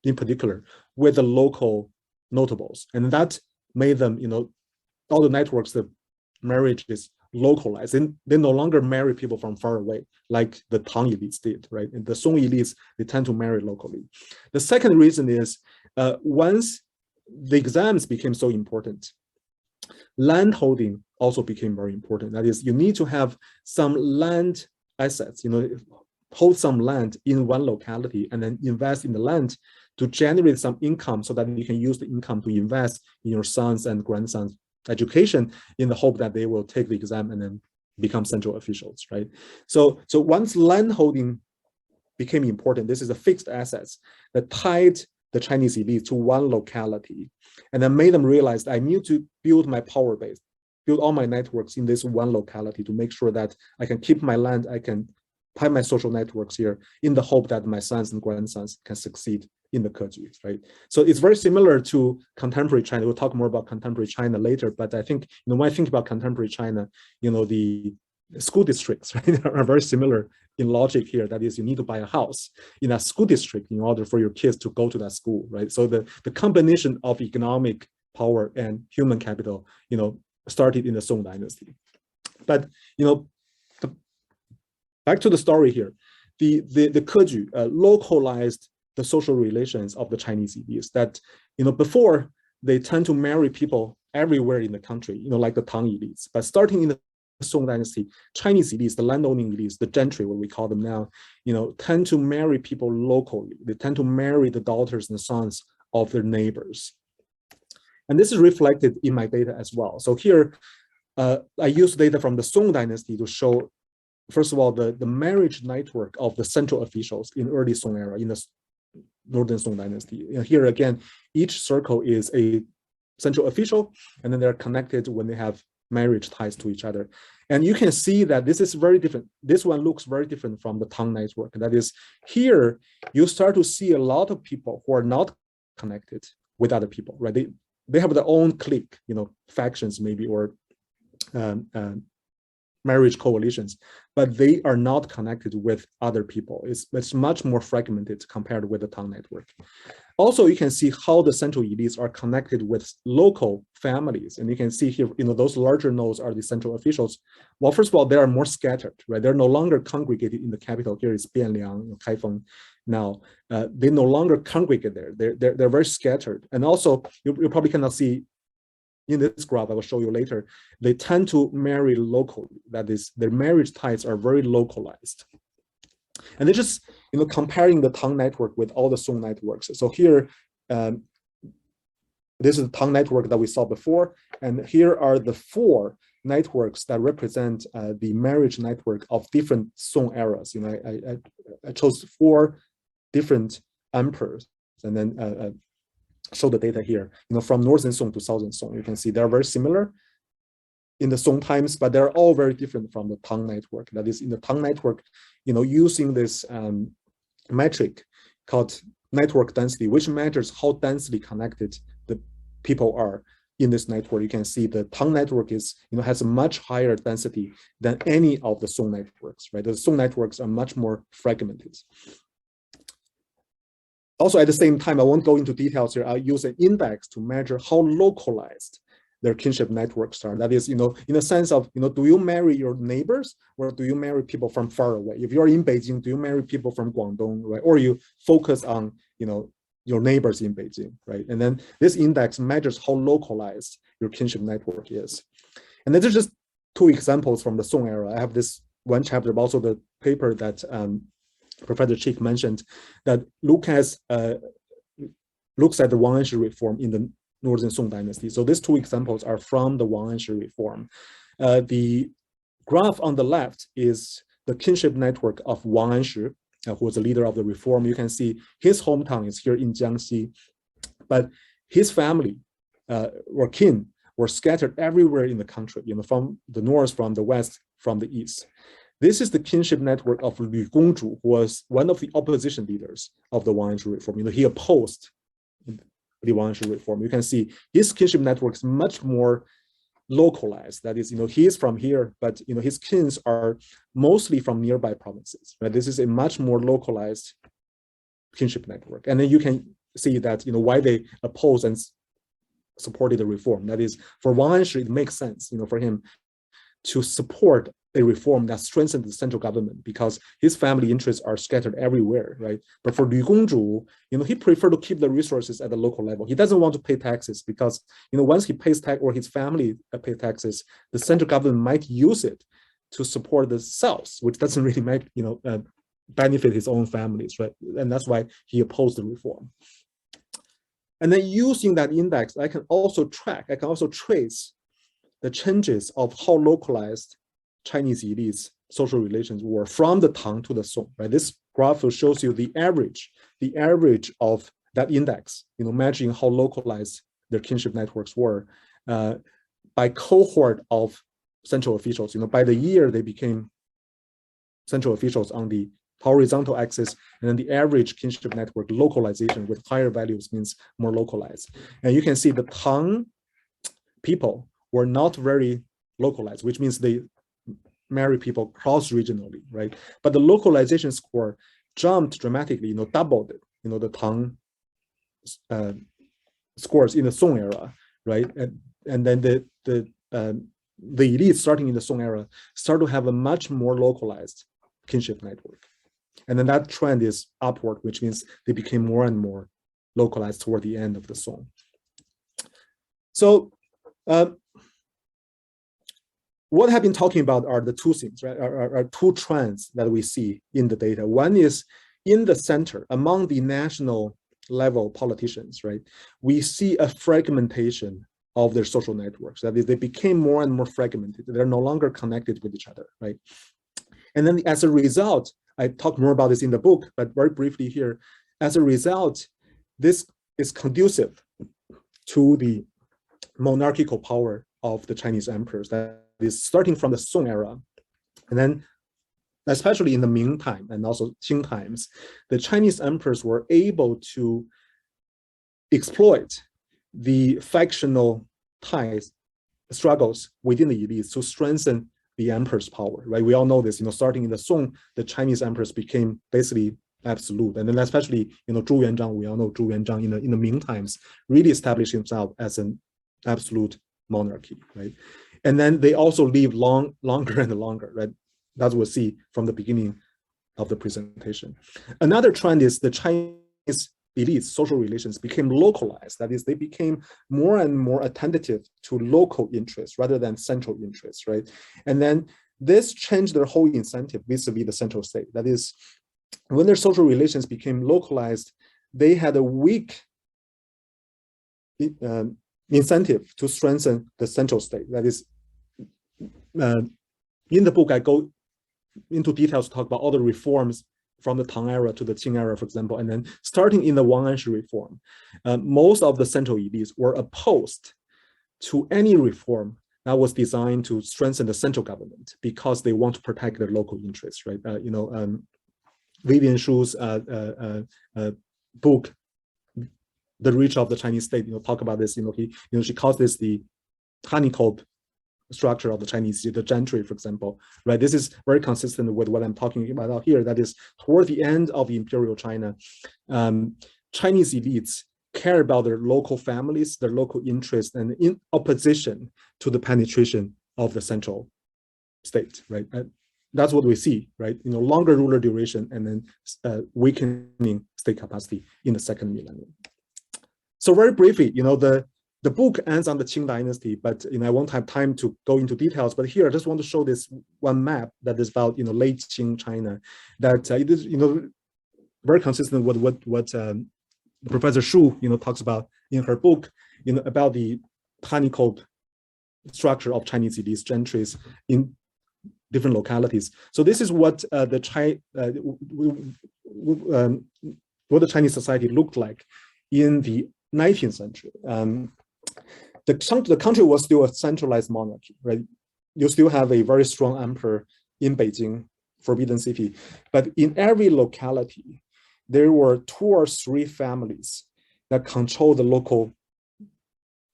in particular, with the local notables. And that made them, all the networks, the marriage is localized. And they no longer marry people from far away, like the Tang elites did, right? And the Song elites, they tend to marry locally. The second reason is once the exams became so important, land holding also became very important. That is, you need to have some land assets, hold some land in one locality and then invest in the land to generate some income so that you can use the income to invest in your sons and grandsons' education in the hope that they will take the exam and then become central officials, right? So once land holding became important, this is a fixed assets that tied the Chinese elite to one locality, and then made them realize I need to build my power base, build all my networks in this one locality to make sure that I can keep my land, I can have my social networks here in the hope that my sons and grandsons can succeed in the Keju, right? So it's very similar to contemporary China. We'll talk more about contemporary China later, but I think, when I think about contemporary China, the school districts, right, are very similar in logic here. That is, you need to buy a house in a school district in order for your kids to go to that school, right? So the combination of economic power and human capital, started in the Song Dynasty. But, back to the story here, the Keju localized the social relations of the Chinese elites that, before they tend to marry people everywhere in the country, like the Tang elites. But starting in the Song Dynasty, Chinese elites, the landowning elites, the gentry, what we call them now, tend to marry people locally. They tend to marry the daughters and sons of their neighbors. And this is reflected in my data as well. So here, I use data from the Song Dynasty to show, first of all, the marriage network of the central officials in early Song era, in the Northern Song Dynasty. Here again, each circle is a central official, and then they're connected when they have marriage ties to each other. And you can see that this is very different. This one looks very different from the Tang network. That is, here you start to see a lot of people who are not connected with other people, right? They have their own clique, factions maybe, or marriage coalitions, but they are not connected with other people. It's much more fragmented compared with the Tang network. Also, you can see how the central elites are connected with local families. And you can see here, those larger nodes are the central officials. Well, first of all, they are more scattered, right? They're no longer congregated in the capital. Here is Bianliang, Kaifeng now. They no longer congregate there. They're very scattered. And also, you probably cannot see in this graph, I will show you later, they tend to marry locally. That is, their marriage ties are very localized. And they're just, comparing the Tang network with all the Song networks. So here, this is the Tang network that we saw before. And here are the 4 networks that represent the marriage network of different Song eras. I chose 4 different emperors, and then show the data here, from Northern Song to Southern Song. You can see they're very similar in the Song times, but they're all very different from the Tang network. That is, in the Tang network, using this metric called network density, which measures how densely connected the people are in this network. You can see the Tang network is, has a much higher density than any of the Song networks, right? The Song networks are much more fragmented. Also, at the same time, I won't go into details here. I'll use an index to measure how localized their kinship networks are. That is, in a sense of, do you marry your neighbors, or do you marry people from far away? If you're in Beijing, do you marry people from Guangdong, right? Or you focus on, your neighbors in Beijing, right? And then this index measures how localized your kinship network is. And then there's just 2 examples from the Song era. I have this one chapter, but also the paper that Professor Chick mentioned, that looks at the Winery Reform in the Northern Song Dynasty. So these 2 examples are from the Winery Reform. The graph on the left is the kinship network of Wang Anshi, who was the leader of the reform. You can see his hometown is here in Jiangxi, but his family or kin were scattered everywhere in the country, from the north, from the west, from the east. This is the kinship network of Lü Gongzhu, who was one of the opposition leaders of the Wang Anshi reform. He opposed the Wang Anshi reform. You can see his kinship network is much more localized. That is, he is from here, but his kins are mostly from nearby provinces. Right? This is a much more localized kinship network. And then you can see that why they oppose and supported the reform. That is, for Wang Anshi, it makes sense, for him to support a reform that strengthens the central government because his family interests are scattered everywhere, right? But for Lü Gongzhu, he preferred to keep the resources at the local level. He doesn't want to pay taxes because, once he pays tax or his family pay taxes, the central government might use it to support the south, which doesn't really make, benefit his own families, right? And that's why he opposed the reform. And then using that index, I can also trace the changes of how localized Chinese elites social relations were from the Tang to the Song, right? This graph shows you the average of that index, measuring how localized their kinship networks were by cohort of central officials. By the year they became central officials on the horizontal axis, and then the average kinship network localization with higher values means more localized. And you can see the Tang people were not very localized, which means they marry people cross-regionally, right? But the localization score jumped dramatically, doubled it, the Tang scores in the Song era, right? And then the elite starting in the Song era start to have a much more localized kinship network. And then that trend is upward, which means they became more and more localized toward the end of the Song. So what I've been talking about are the two things, right? Are two trends that we see in the data. One is in the center, among the national level politicians, right? We see a fragmentation of their social networks. That is, they became more and more fragmented. They're no longer connected with each other, right? And then as a result, I talk more about this in the book, but very briefly here, as a result, this is conducive to the monarchical power of the Chinese emperors. That is starting from the Song era, and then especially in the Ming time and also Qing times, the Chinese emperors were able to exploit the factional ties, struggles within the elites to strengthen the emperor's power, right? We all know this, starting in the Song, the Chinese emperors became basically absolute. And then especially, Zhu Yuanzhang, we all know Zhu Yuanzhang in the Ming times really established himself as an absolute monarchy, right? And then they also live longer and longer, right? That's what we see from the beginning of the presentation. Another trend is the Chinese elites' social relations became localized. That is, they became more and more attentive to local interests rather than central interests, right? And then this changed their whole incentive vis-a-vis the central state. That is, when their social relations became localized, they had a weak incentive to strengthen the central state. That is, in the book, I go into details to talk about all the reforms from the Tang era to the Qing era, for example, and then starting in the Wang reform, most of the central elites were opposed to any reform that was designed to strengthen the central government because they want to protect their local interests, right? Vivian Shu's book, The Reach of the Chinese State, talk about this. She calls this the honeycomb structure of the Chinese, the gentry, for example, right? This is very consistent with what I'm talking about out here. That is, toward the end of the Imperial China, Chinese elites care about their local families, their local interests, and in opposition to the penetration of the central state, right? That's what we see, right? Longer ruler duration and then weakening state capacity in the second millennium. So very briefly, the book ends on the Qing dynasty, but I won't have time to go into details. But here, I just want to show this one map that is about late Qing China, that it is very consistent with what Professor Shu talks about in her book, about the honeycomb structure of Chinese elites, gentries in different localities. So this is what the Chinese society looked like in the 19th century. The country was still a centralized monarchy, right? You still have a very strong emperor in Beijing, Forbidden City, but in every locality, there were 2 or 3 families that control the local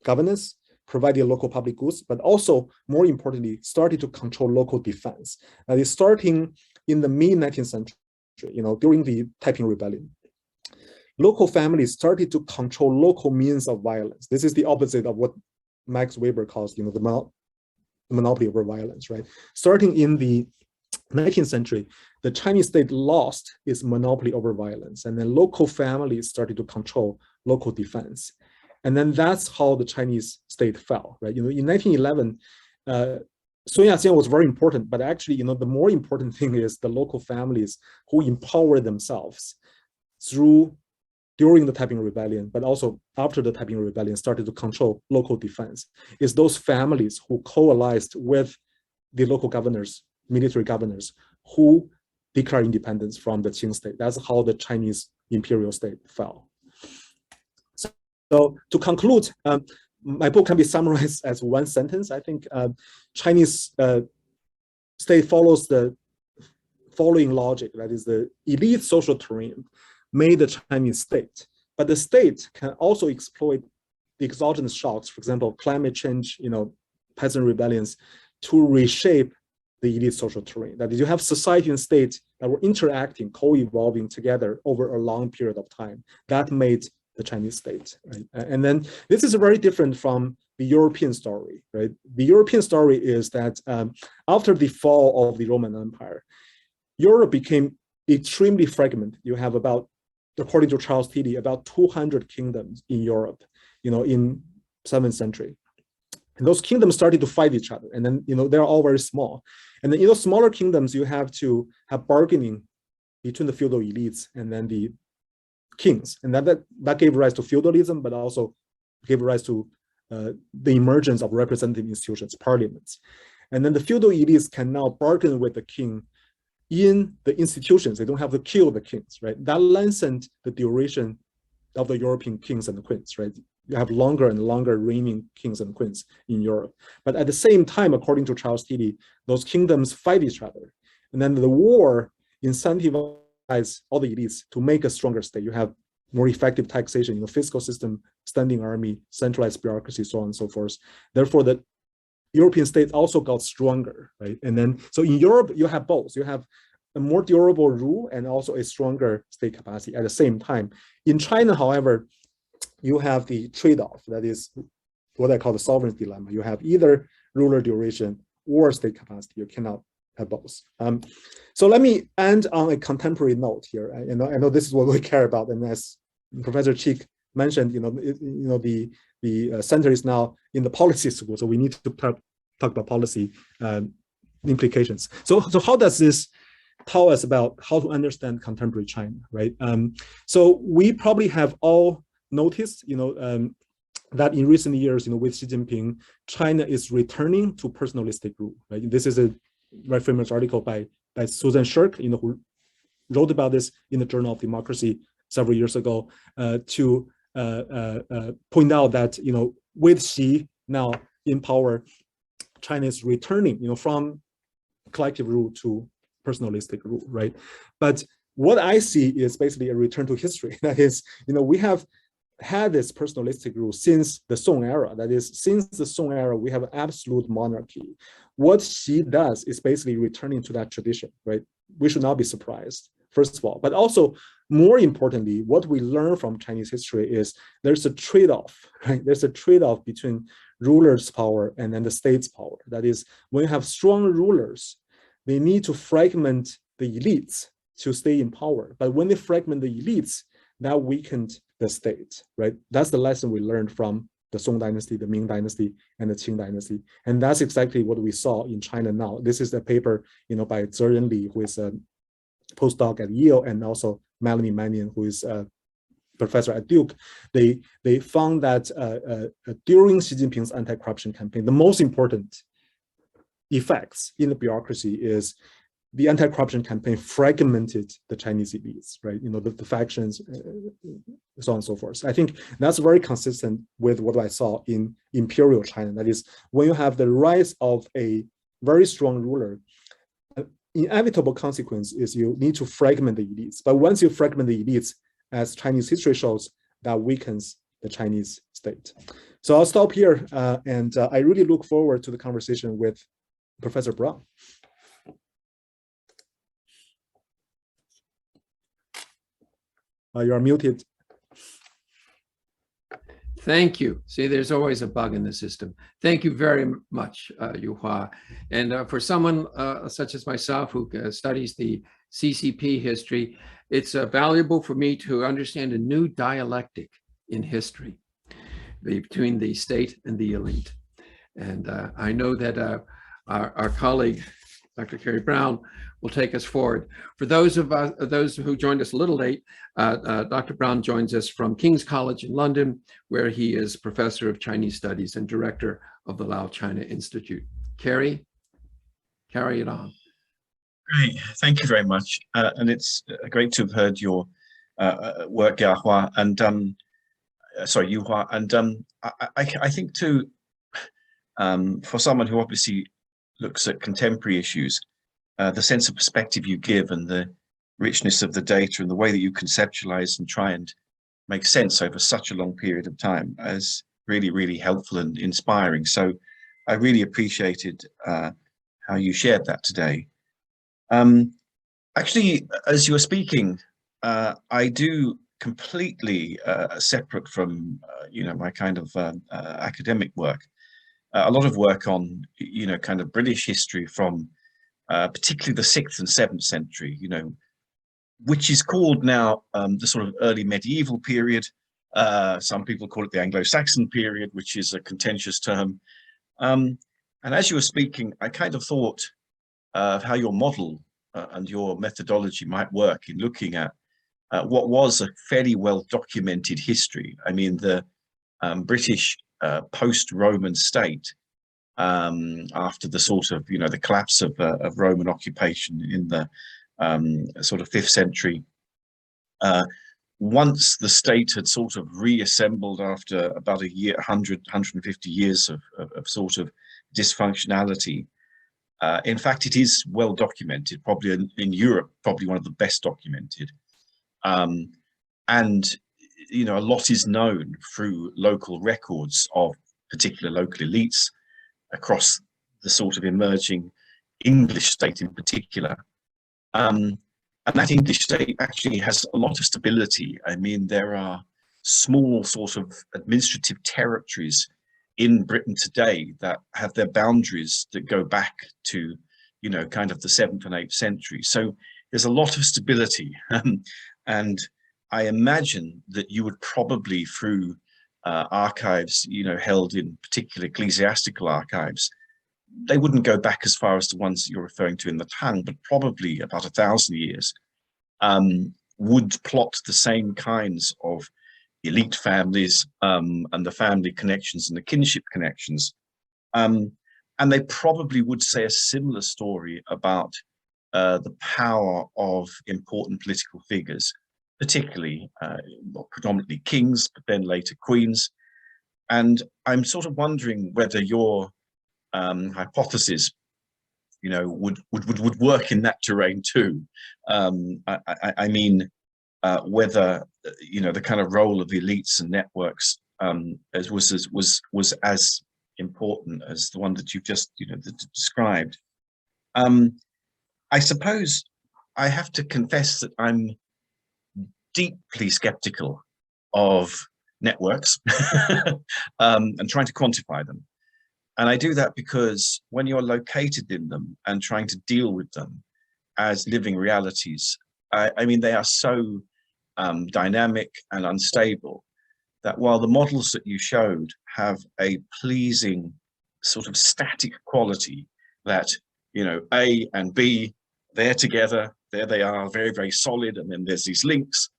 governance, providing local public goods, but also, more importantly, started to control local defense. That is starting in the mid-19th century, during the Taiping Rebellion. Local families started to control local means of violence. This is the opposite of what Max Weber calls, the monopoly over violence, right? Starting in the 19th century, the Chinese state lost its monopoly over violence, and then local families started to control local defense. And then that's how the Chinese state fell, right? In 1911, Sun Yat-sen was very important, but actually, the more important thing is the local families who empowered themselves during the Taiping Rebellion, but also after the Taiping Rebellion, started to control local defense. It's those families who coalesced with the local governors, military governors, who declared independence from the Qing state. That's how the Chinese imperial state fell. So to conclude, my book can be summarized as one sentence. I think Chinese state follows the following logic, that is the elite social terrain, made the Chinese state. But the state can also exploit the exogenous shocks, for example, climate change, peasant rebellions, to reshape the elite social terrain. That is, you have society and state that were interacting, co-evolving together over a long period of time. That made the Chinese state, right? And then this is very different from the European story, right? The European story is that after the fall of the Roman Empire, Europe became extremely fragmented. You have about, according to Charles Tilly, about 200 kingdoms in Europe, in 7th century. And those kingdoms started to fight each other. And then, they're all very small. And then, smaller kingdoms, you have to have bargaining between the feudal elites and then the kings. And that gave rise to feudalism, but also gave rise to the emergence of representative institutions, parliaments. And then the feudal elites can now bargain with the king in the institutions. They don't have to kill the kings, right? That lengthened the duration of the European kings and the queens, right? You have longer and longer reigning kings and queens in Europe. But at the same time, according to Charles Tilly, those kingdoms fight each other. And then the war incentivizes all the elites to make a stronger state. You have more effective taxation, fiscal system, standing army, centralized bureaucracy, so on and so forth. Therefore, the European states also got stronger, right? And then, so in Europe, you have both. You have a more durable rule and also a stronger state capacity at the same time. In China, however, you have the trade-off, that is what I call the sovereign dilemma. You have either ruler duration or state capacity. You cannot have both. So let me end on a contemporary note here. I know this is what we care about, and as Professor Cheek mentioned, the center is now in the policy school, so we need to talk about policy implications. So how does this tell us about how to understand contemporary China, right? So we probably have all noticed, that in recent years, with Xi Jinping, China is returning to personalistic rule, right? This is a very famous article by Susan Shirk, who wrote about this in the Journal of Democracy several years ago, to point out that, with Xi now in power, China is returning, from collective rule to personalistic rule, right? But what I see is basically a return to history. That is, we have had this personalistic rule since the Song era. That is, since the Song era, we have absolute monarchy. What Xi does is basically returning to that tradition, right? We should not be surprised, first of all. But also, more importantly, what we learn from Chinese history is there's a trade-off, right? There's a trade-off between rulers' power and then the state's power. That is, when you have strong rulers, they need to fragment the elites to stay in power. But when they fragment the elites, that weakened the state, right? That's the lesson we learned from the Song dynasty, the Ming dynasty, and the Qing dynasty. And that's exactly what we saw in China now. This is a paper, by Zheyan Li, who is a postdoc at Yale, and also Melanie Mannion, who is a professor at Duke. They found that during Xi Jinping's anti-corruption campaign, the most important effects in the bureaucracy is the anti-corruption campaign fragmented the Chinese elites, right? The factions, so on and so forth. I think that's very consistent with what I saw in Imperial China. That is, when you have the rise of a very strong ruler, inevitable consequence is you need to fragment the elites. But once you fragment the elites, as Chinese history shows, that weakens the Chinese state. So I'll stop here, and I really look forward to the conversation with Professor Brown. You are muted. Thank you. See, there's always a bug in the system. Thank you very much, Yuhua. And for someone such as myself who studies the CCP history, it's valuable for me to understand a new dialectic in history between the state and the elite. And I know that our colleague, Dr. Kerry Brown, will take us forward. For those who joined us a little late, Dr. Brown joins us from King's College in London, where he is professor of Chinese studies and director of the Lao China Institute. Kerry, carry it on. Great, thank you very much. And it's great to have heard your work, Yuhua, and Yuhua. And I think too, for someone who obviously looks at contemporary issues, the sense of perspective you give and the richness of the data and the way that you conceptualize and try and make sense over such a long period of time is really, really helpful and inspiring. So I really appreciated how you shared that today. Actually, as you were speaking, I do completely separate from, my kind of academic work, a lot of work on, kind of British history from particularly the 6th and 7th century, which is called now the sort of early medieval period. Some people call it the Anglo-Saxon period, which is a contentious term. And as you were speaking, I kind of thought of how your model and your methodology might work in looking at what was a fairly well-documented history. I mean, the British post-Roman state, after the sort of, the collapse of Roman occupation in the sort of 5th century, once the state had sort of reassembled after about a year, 150 years of sort of dysfunctionality. In fact, it is well documented, probably in Europe, probably one of the best documented. And, a lot is known through local records of particular local elites across the sort of emerging English state in particular. And that English state actually has a lot of stability. I mean, there are small sort of administrative territories in Britain today that have their boundaries that go back to, kind of the 7th and 8th century. So there's a lot of stability. And I imagine that you would probably, through archives, held in particular ecclesiastical archives, they wouldn't go back as far as the ones that you're referring to in the Tang, but probably about 1,000 years, would plot the same kinds of elite families and the family connections and the kinship connections. And they probably would say a similar story about the power of important political figures, particularly, predominantly kings, but then later queens. And I'm sort of wondering whether your hypothesis, would work in that terrain too. I mean, whether the kind of role of the elites and networks was as important as the one that you've just described. I suppose I have to confess that I'm deeply skeptical of networks and trying to quantify them. And I do that because when you're located in them and trying to deal with them as living realities, I mean, they are so dynamic and unstable that while the models that you showed have a pleasing sort of static quality that, A and B, they're together, there they are, very, very solid, and then there's these links.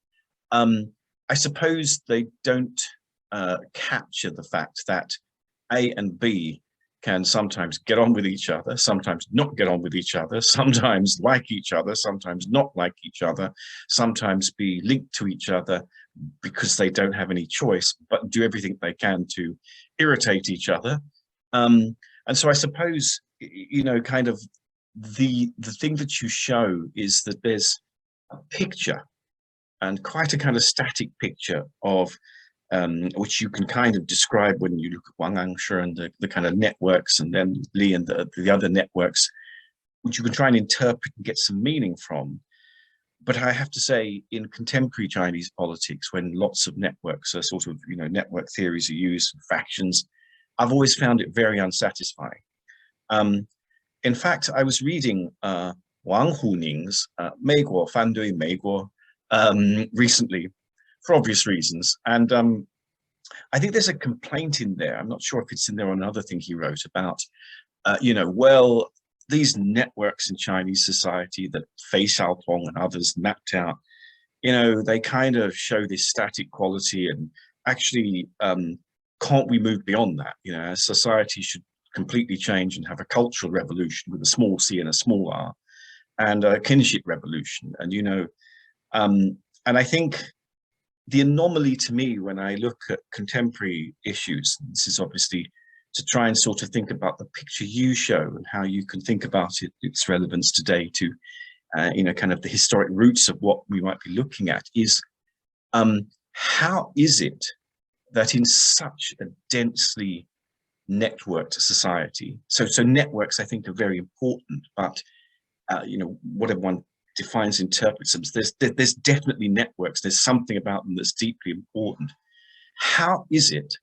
I suppose they don't capture the fact that A and B can sometimes get on with each other, sometimes not get on with each other, sometimes like each other, sometimes not like each other, sometimes be linked to each other because they don't have any choice, but do everything they can to irritate each other. And so I suppose, kind of the thing that you show is that there's a picture, and quite a kind of static picture of which you can kind of describe when you look at Wang Angshe and the kind of networks, and then Li and the other networks, which you can try and interpret and get some meaning from. But I have to say, in contemporary Chinese politics, when lots of networks are sort of, network theories are used, factions, I've always found it very unsatisfying. In fact, I was reading Wang Huning's 美国反对美国 recently, for obvious reasons. And I think there's a complaint in there. I'm not sure if it's in there or another thing he wrote about, well, these networks in Chinese society that Fei Xiaotong and others mapped out, they kind of show this static quality, and actually, can't we move beyond that? Society should completely change and have a cultural revolution with a small c and a small r, and a kinship revolution. And, and I think the anomaly to me when I look at contemporary issues, this is obviously to try and sort of think about the picture you show and how you can think about its relevance today to, kind of the historic roots of what we might be looking at is, how is it that in such a densely networked society, so networks I think are very important, but whatever one defines, interprets them, there's definitely networks, there's something about them that's deeply important. How is it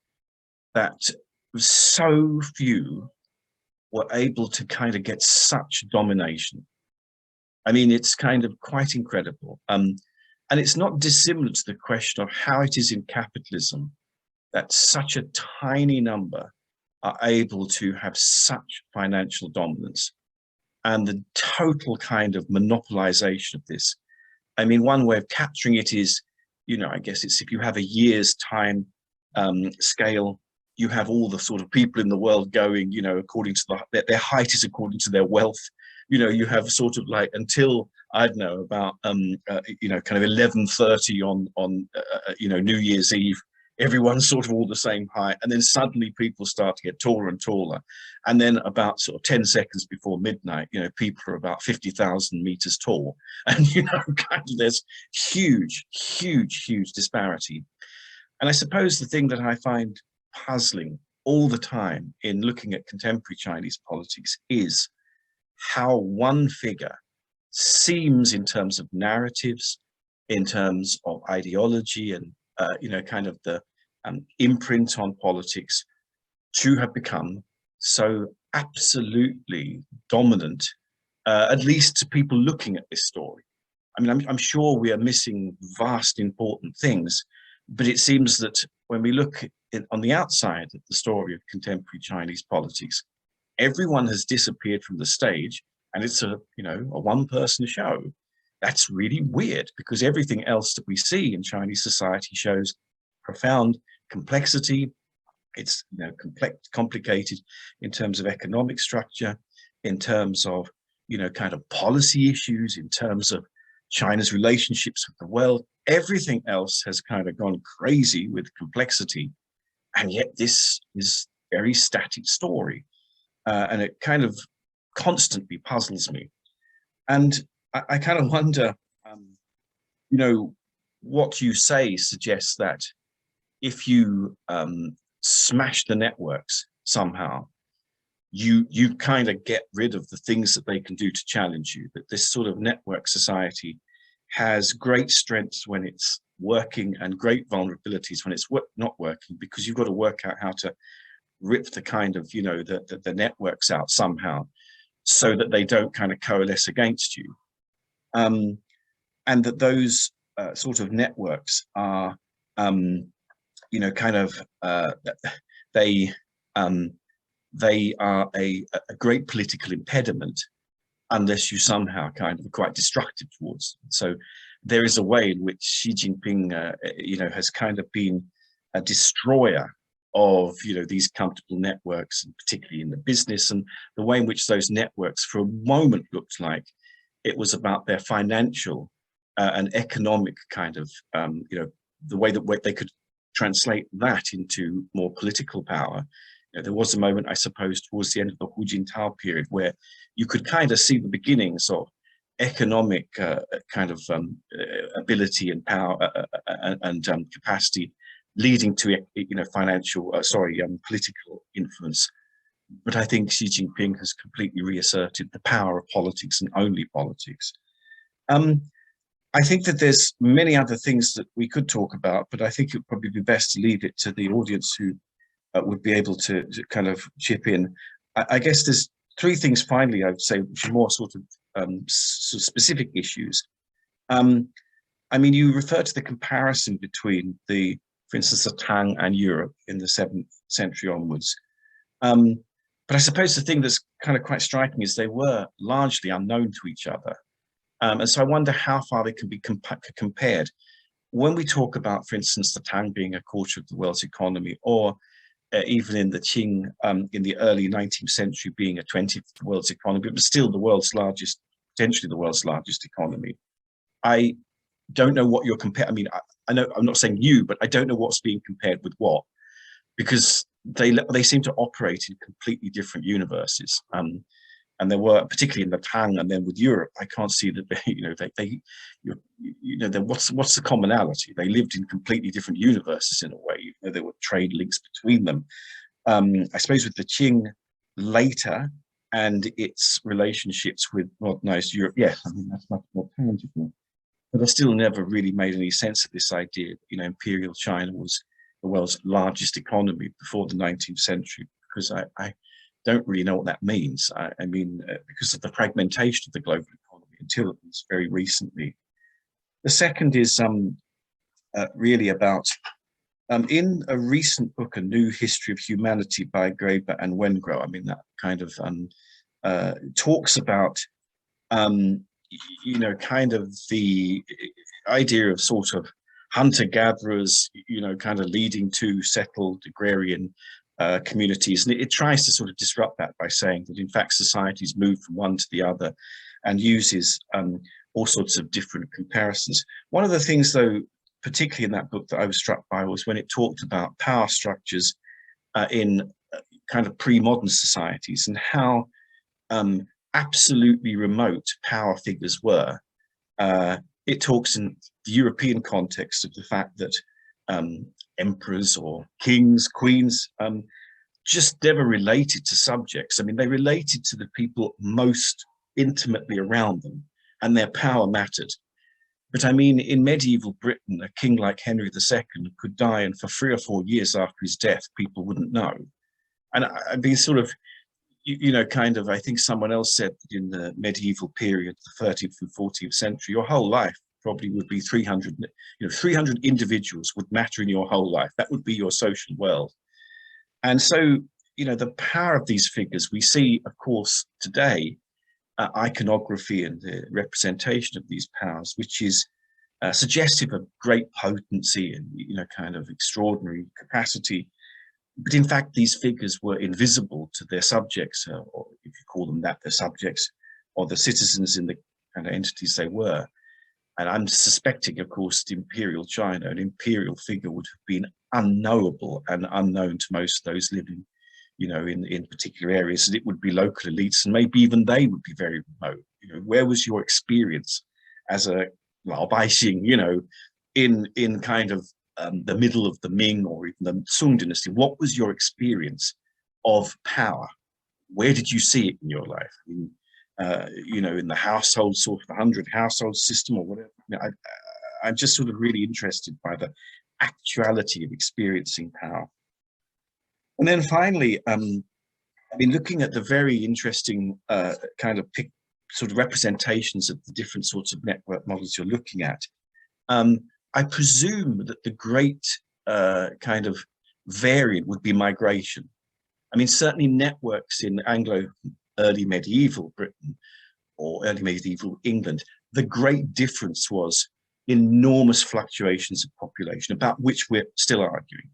that so few were able to kind of get such domination? I mean, it's kind of quite incredible. And it's not dissimilar to the question of how it is in capitalism that such a tiny number are able to have such financial dominance and the total kind of monopolization of this. I mean, one way of capturing it is, I guess it's if you have a year's time scale, you have all the sort of people in the world going, according to their height is according to their wealth. You have sort of like until, I don't know, about, kind of 11:30 on New Year's Eve, everyone's sort of all the same height. And then suddenly people start to get taller and taller. And then about sort of 10 seconds before midnight, people are about 50,000 meters tall. And, kind of there's huge, huge, huge disparity. And I suppose the thing that I find puzzling all the time in looking at contemporary Chinese politics is how one figure seems, in terms of narratives, in terms of ideology and kind of the imprint on politics, to have become so absolutely dominant, at least to people looking at this story. I mean, I'm sure we are missing vast important things, but it seems that when we look on the outside at the story of contemporary Chinese politics, everyone has disappeared from the stage, and it's a one-person show. That's really weird, because everything else that we see in Chinese society shows profound complexity. It's complicated in terms of economic structure, in terms of kind of policy issues, in terms of China's relationships with the world. Everything else has kind of gone crazy with complexity, and yet this is a very static story, and it kind of constantly puzzles me. And I kind of wonder, what you say suggests that if you smash the networks somehow, you kind of get rid of the things that they can do to challenge you. That this sort of network society has great strengths when it's working and great vulnerabilities when it's not working, because you've got to work out how to rip the kind of, the networks out somehow so that they don't kind of coalesce against you. And that those sort of networks are, they are a great political impediment unless you somehow kind of are quite destructive towards them. So there is a way in which Xi Jinping, has kind of been a destroyer of, these comfortable networks, and particularly in the business, and the way in which those networks for a moment looked like it was about their financial and economic kind of, the way that they could translate that into more political power. There was a moment, I suppose, towards the end of the Hu Jintao period where you could kind of see the beginnings of economic kind of ability and power and capacity leading to, financial, political influence. But I think Xi Jinping has completely reasserted the power of politics and only politics. I think that there's many other things that we could talk about, but I think it would probably be best to leave it to the audience who would be able to kind of chip in. I guess there's three things finally, I would say, which are more sort of specific issues. I mean, you refer to the comparison between for instance, the Tang and Europe in the 7th century onwards. But I suppose the thing that's kind of quite striking is they were largely unknown to each other. And so I wonder how far they can be compared. When we talk about, for instance, the Tang being a quarter of the world's economy, or even in the Qing in the early 19th century being a 20th of the world's economy, but still the world's largest, potentially the world's largest economy. I don't know what you're comparing. I mean, I know I'm not saying you, but I don't know what's being compared with what, because they seem to operate in completely different universes. And there were, particularly in the Tang and then with Europe, I can't see that what's the commonality? They lived in completely different universes in a way. There were trade links between them. I suppose with the Qing later and its relationships with modernized Europe, yeah, I mean, that's much more tangible. But I still never really made any sense of this idea. Imperial China was the world's largest economy before the 19th century, because I don't really know what that means. I mean, because of the fragmentation of the global economy until it was very recently. The second is really about, in a recent book, A New History of Humanity by Graeber and Wengrow, I mean, that kind of talks about, kind of the idea of sort of hunter-gatherers, kind of leading to settled agrarian communities. And it tries to sort of disrupt that by saying that, in fact, societies move from one to the other, and uses all sorts of different comparisons. One of the things, though, particularly in that book that I was struck by, was when it talked about power structures in kind of pre-modern societies, and how absolutely remote power figures were. It talks in the European context of the fact that emperors or kings, queens, just never related to subjects. I mean, they related to the people most intimately around them, and their power mattered. But I mean, in medieval Britain, a king like Henry II could die, and for 3 or 4 years after his death, people wouldn't know. And I'd be sort of, kind of, I think someone else said that in the medieval period, the 13th and 14th century, your whole life probably would be 300, 300 individuals would matter in your whole life. That would be your social world. And so, the power of these figures, we see, of course, today, iconography and the representation of these powers, which is suggestive of great potency and, kind of extraordinary capacity. But in fact, these figures were invisible to their subjects, or if you call them that, their subjects, or the citizens in the kind of entities they were. And I'm suspecting, of course, that Imperial China, an imperial figure, would have been unknowable and unknown to most of those living, in particular areas. And it would be local elites, and maybe even they would be very remote. Where was your experience as a Lao Baixing, in kind of the middle of the Ming or even the Sung dynasty? What was your experience of power? Where did you see it in your life? In the household, sort of 100 household system or whatever. I'm just sort of really interested by the actuality of experiencing power. And then finally, looking at the very interesting kind of sort of representations of the different sorts of network models you're looking at, I presume that the great kind of variant would be migration. I mean, certainly networks in early medieval Britain or early medieval England, the great difference was enormous fluctuations of population, about which we're still arguing.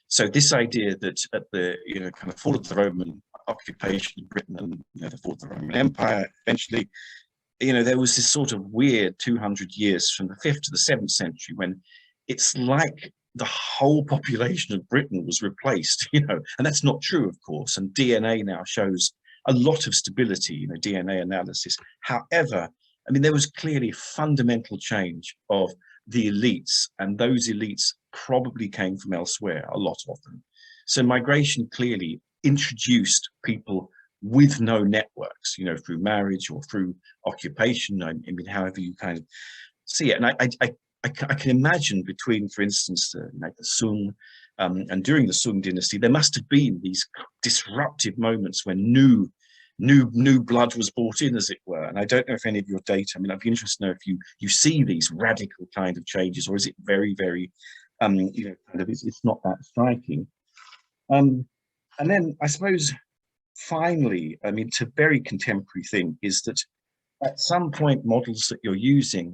So this idea that at the kind of fall of the Roman occupation of Britain and the fall of the Roman Empire, eventually, there was this sort of weird 200 years from the 5th to the 7th century when it's like the whole population of Britain was replaced, and that's not true, of course. And DNA now shows a lot of stability, DNA analysis. However, I mean, there was clearly fundamental change of the elites, and those elites probably came from elsewhere, a lot of them. So migration clearly introduced people with no networks, through marriage or through occupation. I mean, however you kind of see it. And I can imagine between, for instance, the Sung and during the Sung dynasty, there must have been these disruptive moments when new blood was brought in, as it were. And I don't know if any of your data, I mean, I'd be interested to know if you see these radical kind of changes, or is it very, very, kind of, it's not that striking. And then I suppose, finally, I mean, it's a very contemporary thing, is that at some point, models that you're using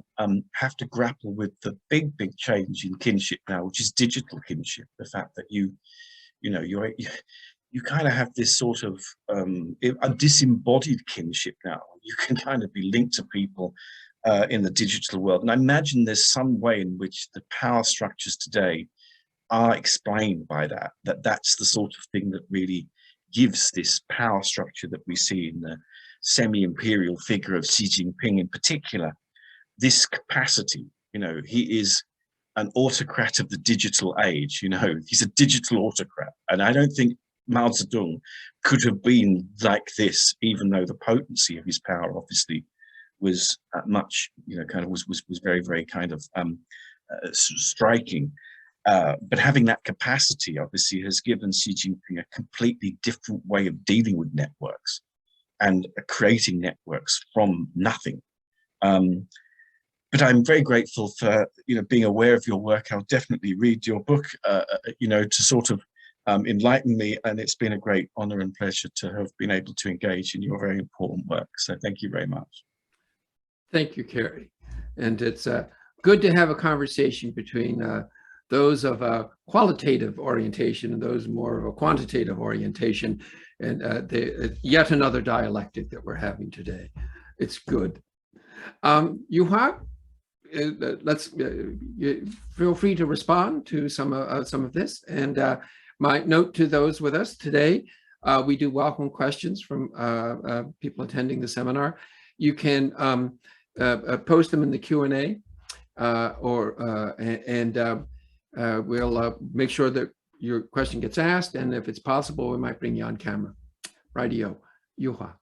have to grapple with the big change in kinship now, which is digital kinship. The fact that you kind of have this sort of a disembodied kinship now. You can kind of be linked to people in the digital world. And I imagine there's some way in which the power structures today are explained by that, that's the sort of thing that really gives this power structure that we see in the semi-imperial figure of Xi Jinping in particular, this capacity. You know, he is an autocrat of the digital age. You know, he's a digital autocrat. And I don't think Mao Zedong could have been like this, even though the potency of his power obviously was much, you know, kind of was very, very kind of striking. But having that capacity obviously has given Xi Jinping a completely different way of dealing with networks and creating networks from nothing. But I'm very grateful for, you know, being aware of your work. I'll definitely read your book, you know, to sort of enlighten me. And it's been a great honor and pleasure to have been able to engage in your very important work. So thank you very much. Thank you, Kerry. And it's good to have a conversation between those of a qualitative orientation and those more of a quantitative orientation, and yet another dialectic that we're having today. It's good. Yuhua, let's feel free to respond to some of this. And my note to those with us today, we do welcome questions from people attending the seminar. You can post them in the Q&A, we'll make sure that your question gets asked, and if it's possible, we might bring you on camera. Rightio, Yuhua.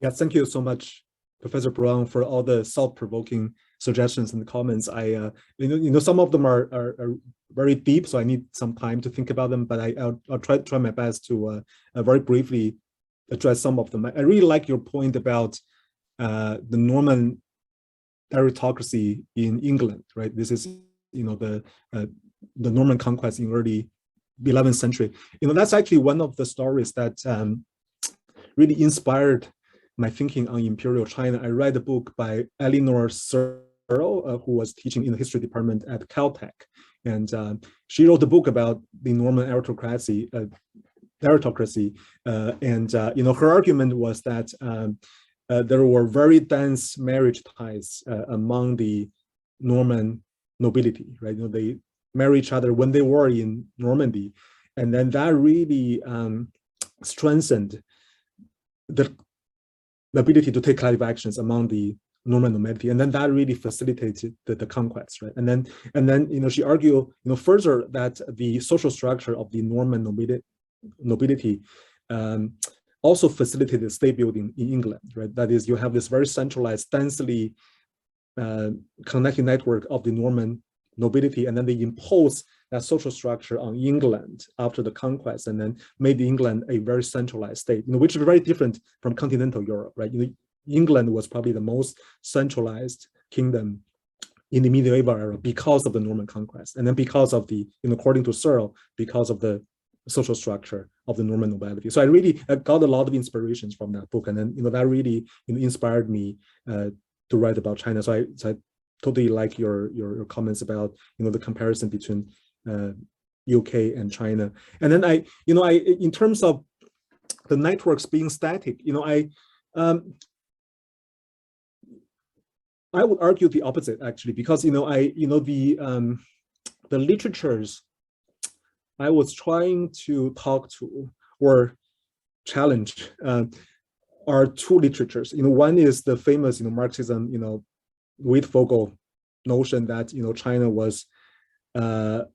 Yeah, thank you so much, Professor Brown, for all the thought-provoking suggestions and comments. You know, some of them are very deep, so I need some time to think about them. But I'll try my best to very briefly address some of them. I really like your point about the Norman aristocracy in England, right? This is, you know, the Norman conquest in early 11th century. You know, that's actually one of the stories that really inspired my thinking on Imperial China. I read a book by Eleanor Searle, who was teaching in the history department at Caltech, and she wrote a book about the Norman aristocracy. You know, her argument was that there were very dense marriage ties among the Norman nobility, right? You know, they marry each other when they were in Normandy, and then that really strengthened the ability to take collective actions among the Norman nobility, and then that really facilitated the conquest, right? And then you know, she argued, you know, further that the social structure of the Norman nobility also facilitated state building in England, right? That is, you have this very centralized, densely connected network of the Norman nobility, and then they impose that social structure on England after the conquest, and then made England a very centralized state, you know, which is very different from continental Europe, right? You know, England was probably the most centralized kingdom in the medieval era because of the Norman conquest, and then because of the, you know, according to Searle, because of the social structure of the Norman nobility. So I got a lot of inspirations from that book, and then, you know, that really, you know, inspired me to write about China. So I totally like your comments about, you know, the comparison between UK and China. And then in terms of the networks being static, you know, I would argue the opposite, actually, because, you know, the literatures I was trying to talk to or challenge are two literatures. You know, one is the famous, you know, Marxism, you know, Wittfogel notion that, you know, China was, you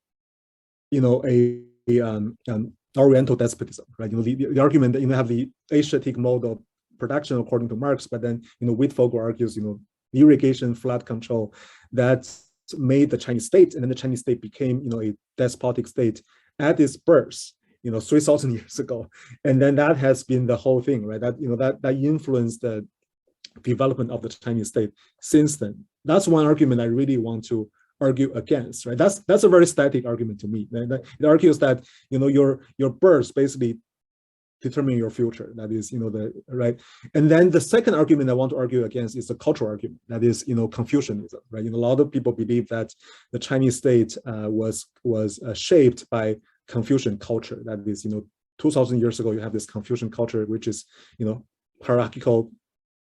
know, an Oriental despotism, right? You know, the argument that, you know, have the Asiatic mode of production according to Marx, but then, you know, Wittfogel argues, you know, irrigation, flood control, that made the Chinese state, and then the Chinese state became, you know, a despotic state at its birth, you know, 3,000 years ago, and then that has been the whole thing, right? That, you know, that influenced the development of the Chinese state since then. That's one argument I really want to argue against, right? That's a very static argument to me. It argues that, you know, your birth basically determine your future. That is, you know, the right. And then the second argument I want to argue against is the cultural argument. That is, you know, Confucianism, right? You know, a lot of people believe that the Chinese state was shaped by Confucian culture. That is, you know, 2,000 years ago, you have this Confucian culture, which is, you know, hierarchical,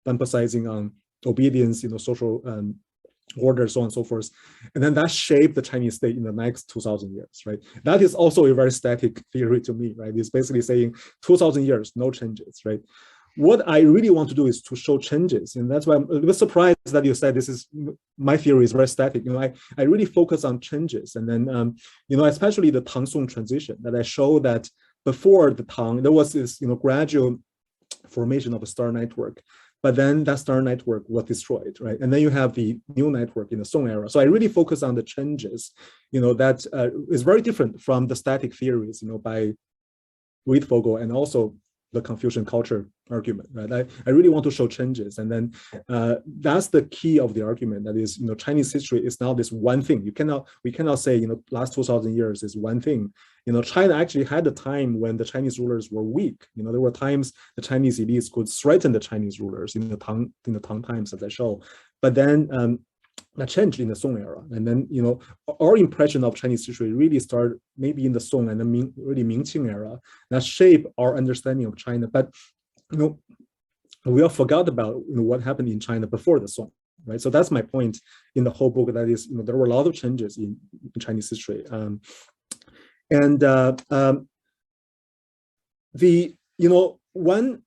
emphasizing on obedience, you know, social order, so on and so forth. And then that shaped the Chinese state in the next 2,000 years, right? That is also a very static theory to me, right? It's basically saying 2,000 years, no changes, right? What I really want to do is to show changes. And that's why I'm a little surprised that you said this is, my theory is very static. I really focus on changes. And then, especially the Tang Song transition, that I show that before the Tang, there was this, gradual formation of a star network. But then that star network was destroyed, right? And then you have the new network in the Song era. So I really focus on the changes, that is very different from the static theories, by Wittfogel and also the Confucian culture argument, right? I really want to show changes. And then that's the key of the argument, that is, Chinese history is now this one thing. We cannot say, last 2,000 years is one thing. China actually had a time when the Chinese rulers were weak. There were times the Chinese elites could threaten the Chinese rulers in the Tang times, as I show. But then that changed in the Song era. And then, our impression of Chinese history really started maybe in the Song and the Mingqing era, that shape our understanding of China. But, we all forgot about what happened in China before the Song, right? So that's my point in the whole book, that is, there were a lot of changes in Chinese history. One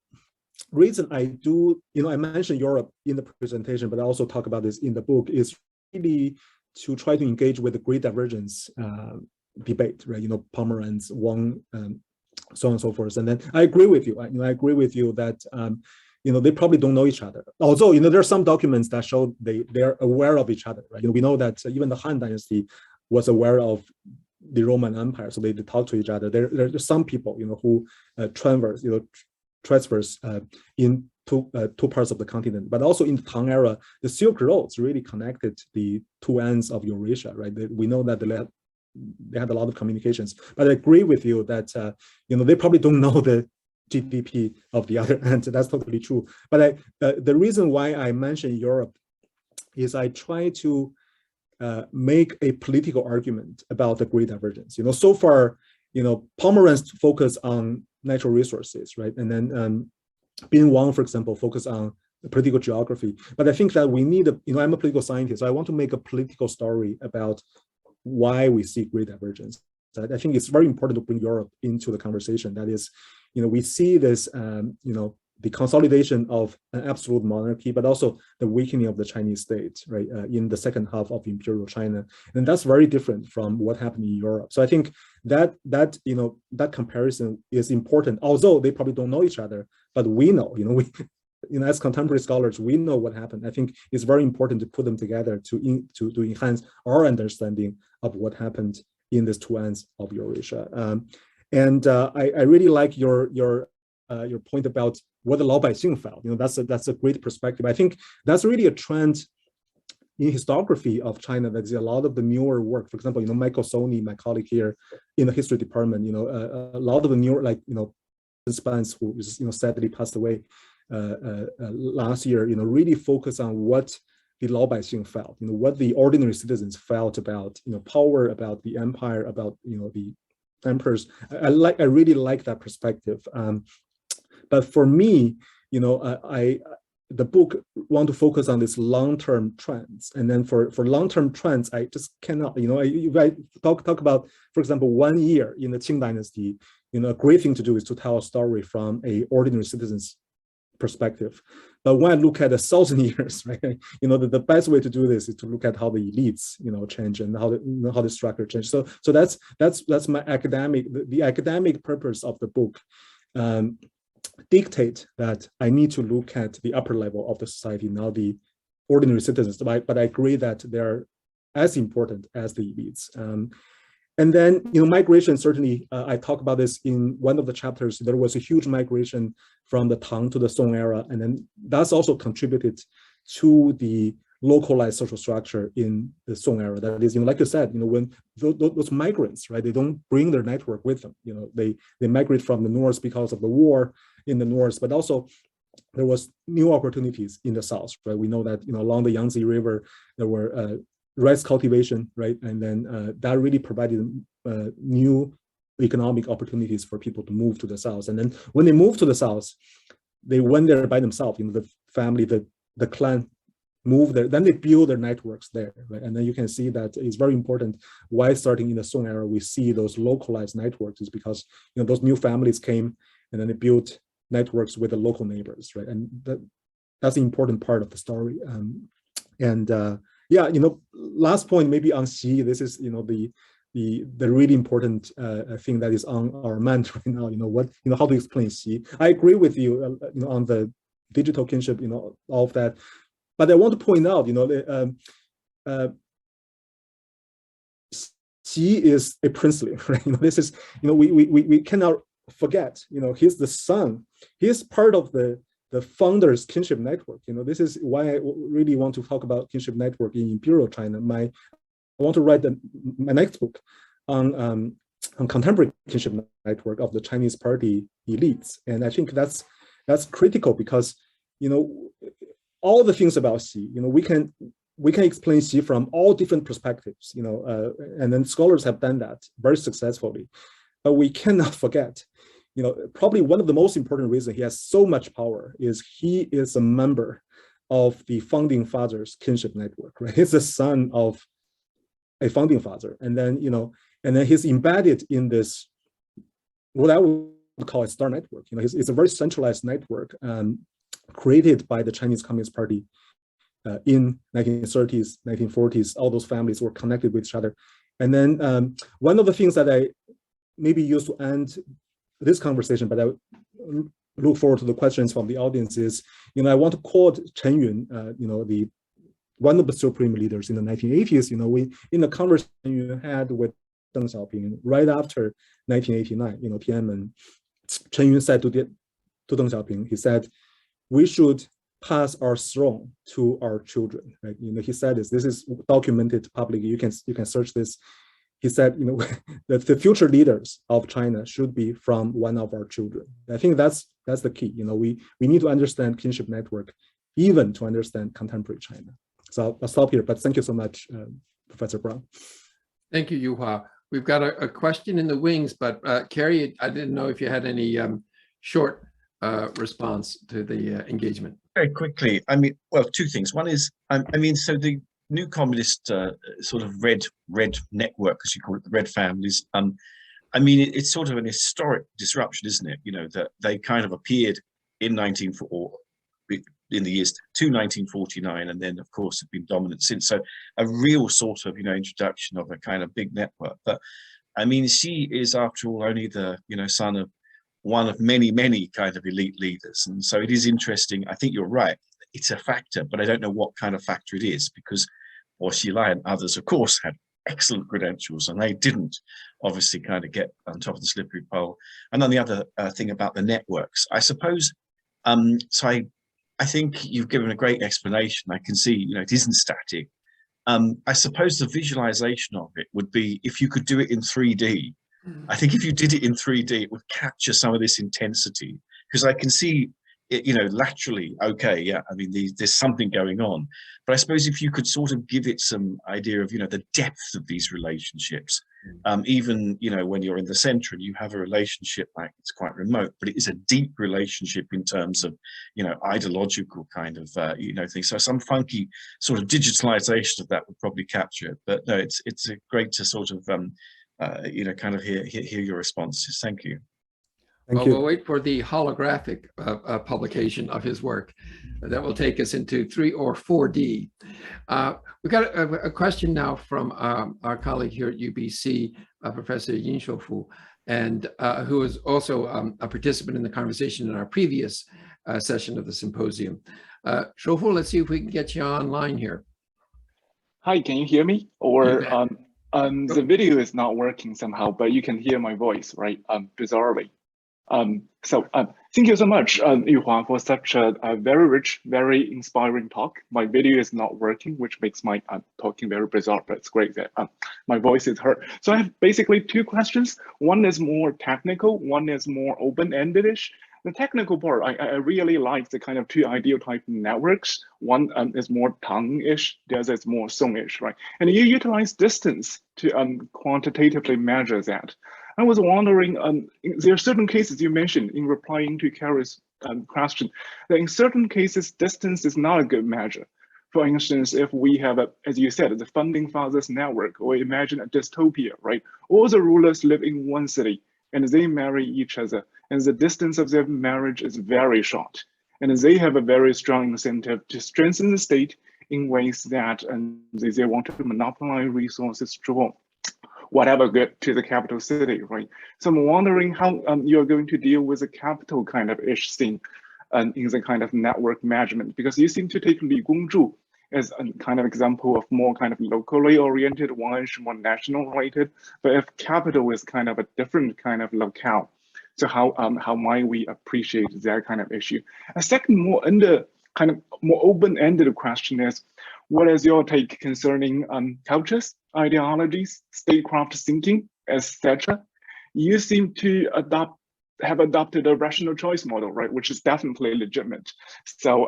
reason I do, I mentioned Europe in the presentation, but I also talk about this in the book, is really to try to engage with the great divergence debate, right? Pomeranz, Wang, so on and so forth. And then I agree with you. I agree with you that they probably don't know each other. Although there are some documents that show they are aware of each other, right? We know that even the Han Dynasty was aware of the Roman Empire, so they talk to each other. There are some people who transfers in two parts of the continent, but also in the Tang era, the Silk Roads really connected the two ends of Eurasia, right? We know that they had a lot of communications. But I agree with you that they probably don't know the GDP of the other end. That's totally true. But the reason why I mention Europe is I try to make a political argument about the great divergence. So far, Pomeranz focus on natural resources, right? And then Bin Wang, for example, focus on political geography. But I think that we need I'm a political scientist, so I want to make a political story about why we see great divergence. I think it's very important to bring Europe into the conversation. That is, we see this, the consolidation of an absolute monarchy, but also the weakening of the Chinese state, right, in the second half of Imperial China, and that's very different from what happened in Europe. So I think that comparison is important, although they probably don't know each other, but we know, as contemporary scholars, we know what happened. I think it's very important to put them together to enhance our understanding of what happened in these two ends of Eurasia. I really like your point about what the Laobaixing felt. That's a great perspective. I think that's really a trend in historiography of China. That's a lot of the newer work. For example, Michael Sony, my colleague here in the history department, a lot of the newer, Spence, who is sadly passed away last year, really focus on what the Laobaixing felt, what the ordinary citizens felt about power, about the empire, about the emperors. I really like that perspective. But for me, the book want to focus on these long-term trends, and then for long-term trends, I just cannot. I talk about, for example, 1 year in the Qing Dynasty. A great thing to do is to tell a story from a ordinary citizen's perspective. But when I look at 1,000 years, right, the best way to do this is to look at how the elites, change, and how the structure change. So that's my the academic purpose of the book. Dictate that I need to look at the upper level of the society, not the ordinary citizens. But I agree that they're as important as the elites. And then, migration, certainly, I talk about this in one of the chapters. There was a huge migration from the Tang to the Song era, and then that's also contributed to the localized social structure in the Song era. That is, like you said, when those migrants, right, they don't bring their network with them. They migrate from the north because of the war in the north, but also there was new opportunities in the south, right? We know that along the Yangtze River there were rice cultivation, right, and then that really provided new economic opportunities for people to move to the south. And then when they moved to the south, they went there by themselves. The family, the clan move there, then they build their networks there, right? And then you can see that it's very important why starting in the Song era, we see those localized networks is because, those new families came and then they built networks with the local neighbors, right? And that's an important part of the story. Yeah, last point maybe on Xi, this is, the really important thing that is on our mind right now, how to explain Xi. I agree with you, on the digital kinship, all of that. But I want to point out, Xi is a princeling, right? This is, we cannot forget, he's the son. He's part of the founders Kinship Network. This is why I really want to talk about Kinship Network in Imperial China. I want to write my next book on contemporary Kinship Network of the Chinese party elites, and I think that's critical because all the things about Xi, we can explain Xi from all different perspectives, and then scholars have done that very successfully, but we cannot forget, probably one of the most important reasons he has so much power is he is a member of the founding fathers Kinship Network, right? He's the son of a founding father, and then he's embedded in this, what I would call a star network. It's a very centralized network created by the Chinese Communist Party in 1930s, 1940s. All those families were connected with each other. And then one of the things that I maybe use to end this conversation, but I look forward to the questions from the audience is, I want to quote Chen Yun, one of the supreme leaders in the 1980s. In the conversation you had with Deng Xiaoping right after 1989, Tiananmen, Chen Yun said to Deng Xiaoping, he said, we should pass our throne to our children, right? He said this is documented publicly. You can search this. He said, that the future leaders of China should be from one of our children. I think that's the key. We need to understand Kinship Network, even to understand contemporary China. So I'll stop here, but thank you so much, Professor Brown. Thank you, Yuhua. We've got a question in the wings, but Kerry, I didn't know if you had any short response to the engagement. Very quickly, well, two things. One is, so the new communist sort of red network, as you call it, the red families, it's sort of an historic disruption, isn't it? That they kind of appeared in in the years to 1949, and then of course have been dominant since. So a real sort of introduction of a kind of big network. But Xi is after all only the son of one of many kind of elite leaders, and so it is interesting. I think you're right, it's a factor, but I don't know what kind of factor it is, because Xilai and others of course had excellent credentials and they didn't obviously kind of get on top of the slippery pole. And then the other thing about the networks, I suppose, so I think you've given a great explanation. I can see it isn't static. I suppose the visualization of it would be if you could do it in 3D. I think if you did it in 3D, it would capture some of this intensity, because I can see it, laterally, okay, yeah, there's something going on. But I suppose if you could sort of give it some idea of, the depth of these relationships, even, when you're in the center and you have a relationship like it's quite remote, but it is a deep relationship in terms of, ideological kind of, things. So some funky sort of digitalization of that would probably capture it. But no, it's great to sort of, kind of hear your responses. Thank you. Thank you. We'll wait for the holographic publication of his work that will take us into 3 or 4D. We've got a question now from our colleague here at UBC, Professor Yin Shoufu, and who is also a participant in the conversation in our previous session of the symposium. Shoufu, let's see if we can get you online here. Hi, can you hear me? Or the video is not working somehow, but you can hear my voice, right? Bizarrely. Thank you so much, Yuhua, for such a very rich, very inspiring talk. My video is not working, which makes my talking very bizarre, but it's great that my voice is heard. So I have basically 2 questions. One is more technical, one is more open-ended-ish. The technical part, I really like the kind of 2 ideal type networks. One is more Tang-ish, the other is more Song-ish, right? And you utilize distance to quantitatively measure that. I was wondering, there are certain cases you mentioned in replying to Kerry's question, that in certain cases, distance is not a good measure. For instance, if we have as you said, the founding fathers network, or imagine a dystopia, right? All the rulers live in one city and they marry each other, and the distance of their marriage is very short. And they have a very strong incentive to strengthen the state in ways that they want to monopolize resources, draw whatever good to the capital city, right? So I'm wondering how you're going to deal with the capital kind of ish thing in the kind of network management, because you seem to take Li Gongzhu as a kind of example of more kind of locally oriented, one is more national related. But if capital is kind of a different kind of locale, so how might we appreciate that kind of issue? A second more open-ended question is, what is your take concerning cultures, ideologies, statecraft thinking, etc.? You seem to have adopted a rational choice model, right, which is definitely legitimate. So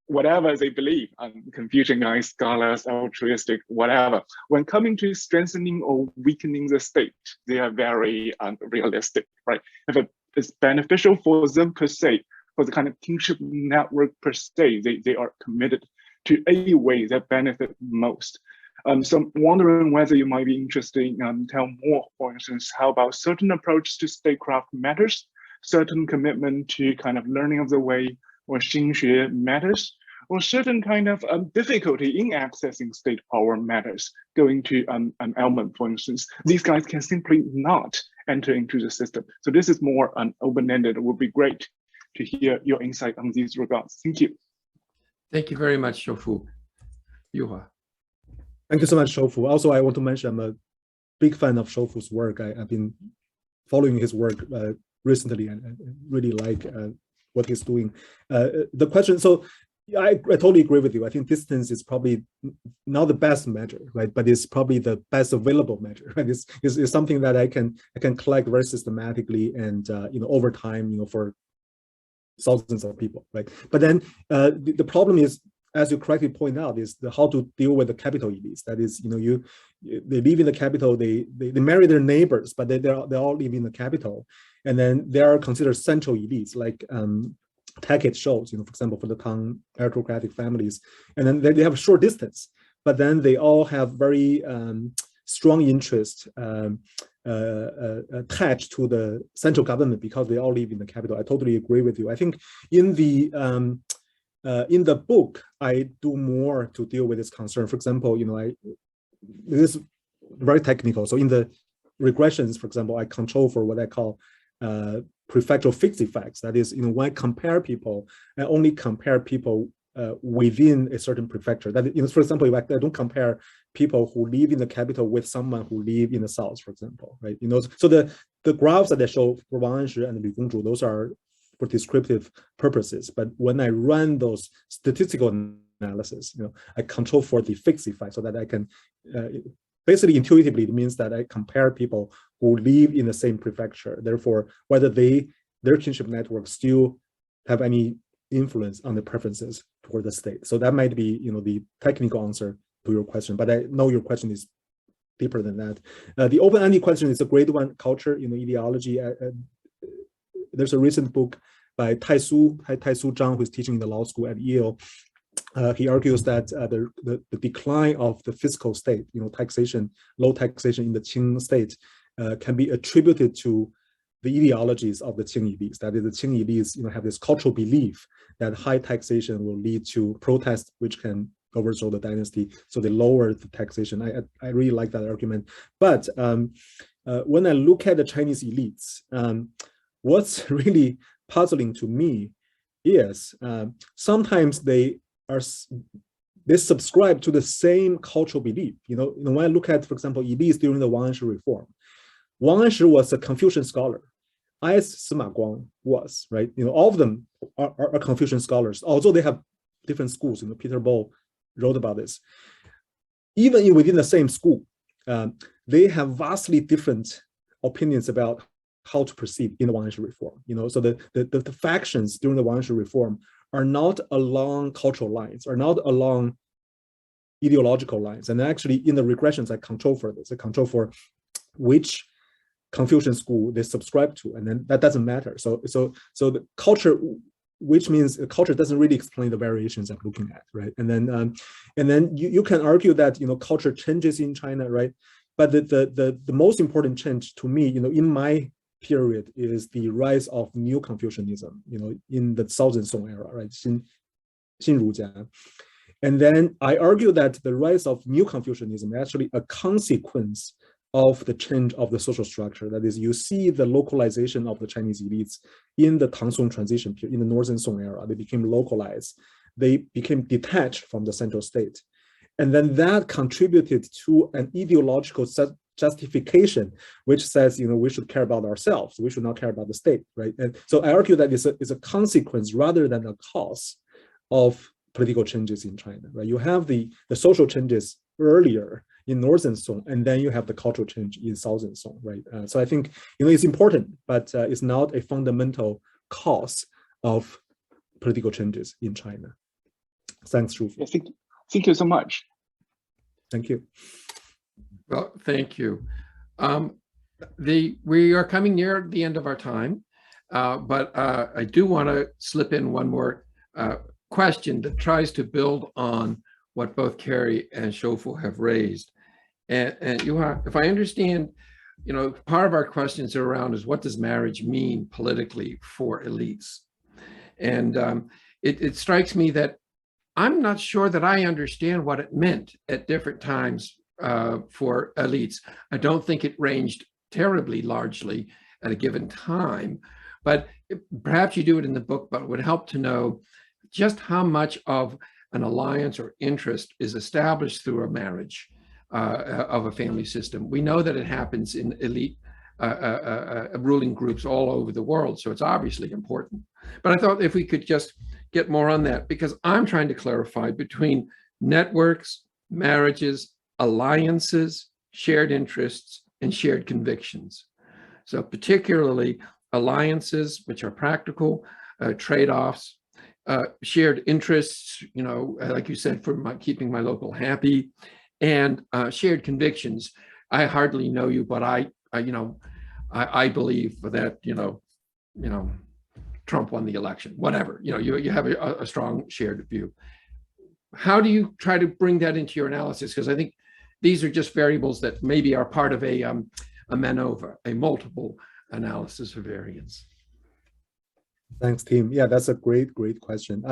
whatever they believe, Confucianized scholars, altruistic, whatever, when coming to strengthening or weakening the state, they are very realistic, right? If it's beneficial for them per se, for the kind of kinship network per se, they are committed to a way that benefit most. So I'm wondering whether you might be interested in tell more, for instance, how about certain approach to statecraft matters, certain commitment to kind of learning of the way or 心学 matters, or certain kind of difficulty in accessing state power matters, going to an element, for instance. These guys can simply not enter into the system. So this is more open-ended. It would be great to hear your insight on these regards. Thank you. Thank you very much, Shofu. Yuhua. Thank you so much, Shofu. Also, I want to mention I'm a big fan of Shofu's work. I've been following his work recently and really like what he's doing. The question, so I totally agree with you. I think distance is probably not the best measure, right? But it's probably the best available measure, right? It's something that I can collect very systematically and over time, for thousands of people, right? But then the problem is, as you correctly point out, is how to deal with the capital elites. That is, they live in the capital, they marry their neighbors, but they all live in the capital, and then they are considered central elites, like Tackett shows, for example, for the Tang aristocratic families, and then they have a short distance, but then they all have very strong interest attached to the central government because they all live in the capital. I totally agree with you. I think in the book, I do more to deal with this concern. For example, this is very technical. So in the regressions, for example, I control for what I call prefactual fixed effects. That is, when I compare people, I only compare people within a certain prefecture. That is, for example, if I don't compare people who live in the capital with someone who live in the south, for example, right? So the graphs that I show for Wang Anshi and Li Gongzhu, those are for descriptive purposes. But when I run those statistical analysis, I control for the fixed effect so that I can basically intuitively, it means that I compare people who live in the same prefecture. Therefore, whether their kinship network still have any influence on the preferences toward the state. So that might be, the technical answer to your question. But I know your question is deeper than that. The open-ended question is a great one. Culture, ideology. There's a recent book by Tai-Su Zhang, who is teaching in the law school at Yale. He argues that the decline of the fiscal state, taxation, low taxation in the Qing state, can be attributed to the ideologies of the Qing elites. That is, the Qing elites, have this cultural belief that high taxation will lead to protest, which can overthrow the dynasty. So they lower the taxation. I really like that argument. But when I look at the Chinese elites, what's really puzzling to me is sometimes they subscribe to the same cultural belief. When I look at, for example, elites during the Wang Anshi reform, Wang Anshi was a Confucian scholar, as Sima Guang was, right? All of them are Confucian scholars, although they have different schools. Peter Bo wrote about this. Even within the same school, they have vastly different opinions about how to proceed in the Wang Anshi reform. So the factions during the Wang Anshi reform are not along cultural lines, are not along ideological lines. And actually, in the regressions, I control for this. I control for which Confucian school they subscribe to, and then that doesn't matter. So the culture which means culture doesn't really explain the variations I'm looking at, right? And then you can argue that culture changes in China, right? But the most important change to me, in my period, is the rise of New Confucianism, in the Southern Song era, right? Xinrujia. And then I argue that the rise of New Confucianism is actually a consequence of the change of the social structure. That is, you see the localization of the Chinese elites in the Tang Song transition period, in the Northern Song era. They became localized. They became detached from the central state. And then that contributed to an ideological justification, which says, we should care about ourselves. We should not care about the state, right? And so I argue that it's a consequence rather than a cause of political changes in China, right? You have the social changes earlier in Northern Song, and then you have the cultural change in Southern Song, right? So I think, it's important, but it's not a fundamental cause of political changes in China. Thanks, Shu. Yeah, thank you so much. Thank you. Well, thank you. We are coming near the end of our time, but I do want to slip in one more question that tries to build on what both Kerry and Shofu have raised. And Yuhua, if I understand, part of our questions are around is, what does marriage mean politically for elites? And it strikes me that I'm not sure that I understand what it meant at different times for elites. I don't think it ranged terribly largely at a given time, but perhaps you do it in the book, but it would help to know just how much of an alliance or interest is established through a marriage of a family system. We know that it happens in elite ruling groups all over the world, so it's obviously important. But I thought if we could just get more on that, because I'm trying to clarify between networks, marriages, alliances, shared interests, and shared convictions. So particularly alliances, which are practical, trade-offs, shared interests, like you said, for keeping my local happy, and shared convictions. I hardly know you, but I believe that Trump won the election. Whatever, you have a strong shared view. How do you try to bring that into your analysis? Because I think these are just variables that maybe are part of a MANOVA, a multiple analysis of variance. Thanks, Tim. Yeah, that's a great question.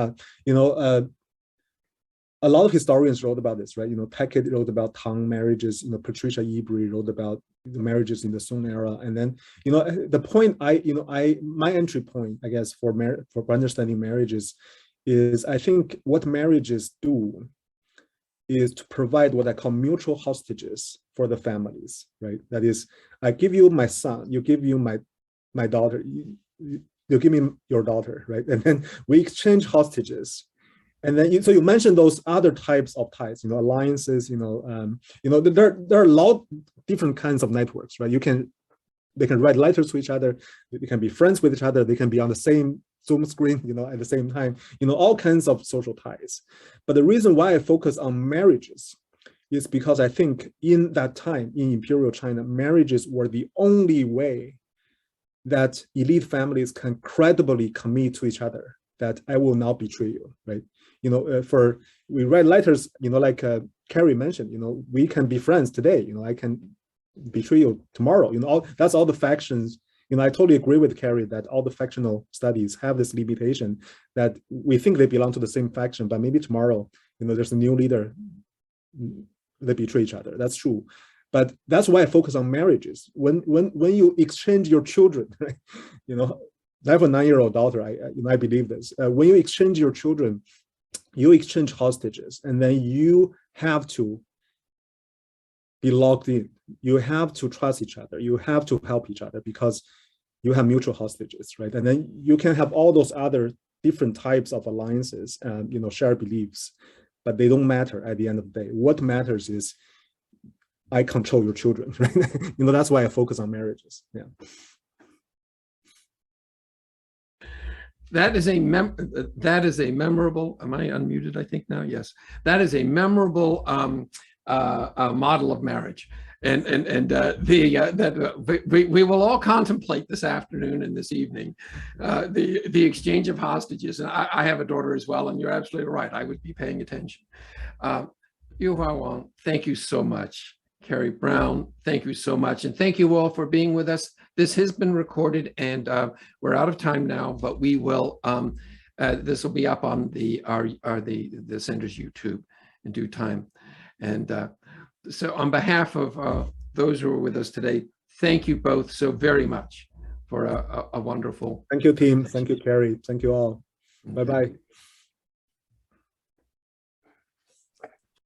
A lot of historians wrote about this, right? Peckett wrote about Tang marriages. Patricia Ebrey wrote about the marriages in the Song era. And then, the point my entry point, I guess, for understanding marriages is, I think what marriages do is to provide what I call mutual hostages for the families, right? That is, I give you my son, you give you my daughter, you give me your daughter, right? And then we exchange hostages. And then, so you mentioned those other types of ties, alliances, there are a lot of different kinds of networks, right? They can write letters to each other, they can be friends with each other, they can be on the same Zoom screen, at the same time, all kinds of social ties. But the reason why I focus on marriages is because I think in that time, in Imperial China, marriages were the only way that elite families can credibly commit to each other, that I will not betray you, right? We write letters, like Kerry mentioned, we can be friends today, I can betray you tomorrow, that's all the factions. I totally agree with Kerry that all the factional studies have this limitation that we think they belong to the same faction, but maybe tomorrow, there's a new leader, they betray each other. That's true. But that's why I focus on marriages. When you exchange your children, right? I have a 9-year-old daughter. I believe this. When you exchange your children, you exchange hostages, and then you have to be logged in. You have to trust each other. You have to help each other because you have mutual hostages, right? And then you can have all those other different types of alliances and shared beliefs, but they don't matter at the end of the day. What matters is I control your children, right? That's why I focus on marriages. Yeah. That is a memorable. Am I unmuted? I think now. Yes, that is a memorable model of marriage, we will all contemplate this afternoon and this evening the exchange of hostages. And I have a daughter as well, and you're absolutely right. I would be paying attention. Yuhua Wang, thank you so much. Kerry Brown, thank you so much, and thank you all for being with us. This has been recorded, and we're out of time now, but we will. This will be up on the center's YouTube in due time, and. So on behalf of those who are with us today, thank you both so very much for a wonderful. Thank you, team. Thank you, Kerry. Thank you all. Bye-bye.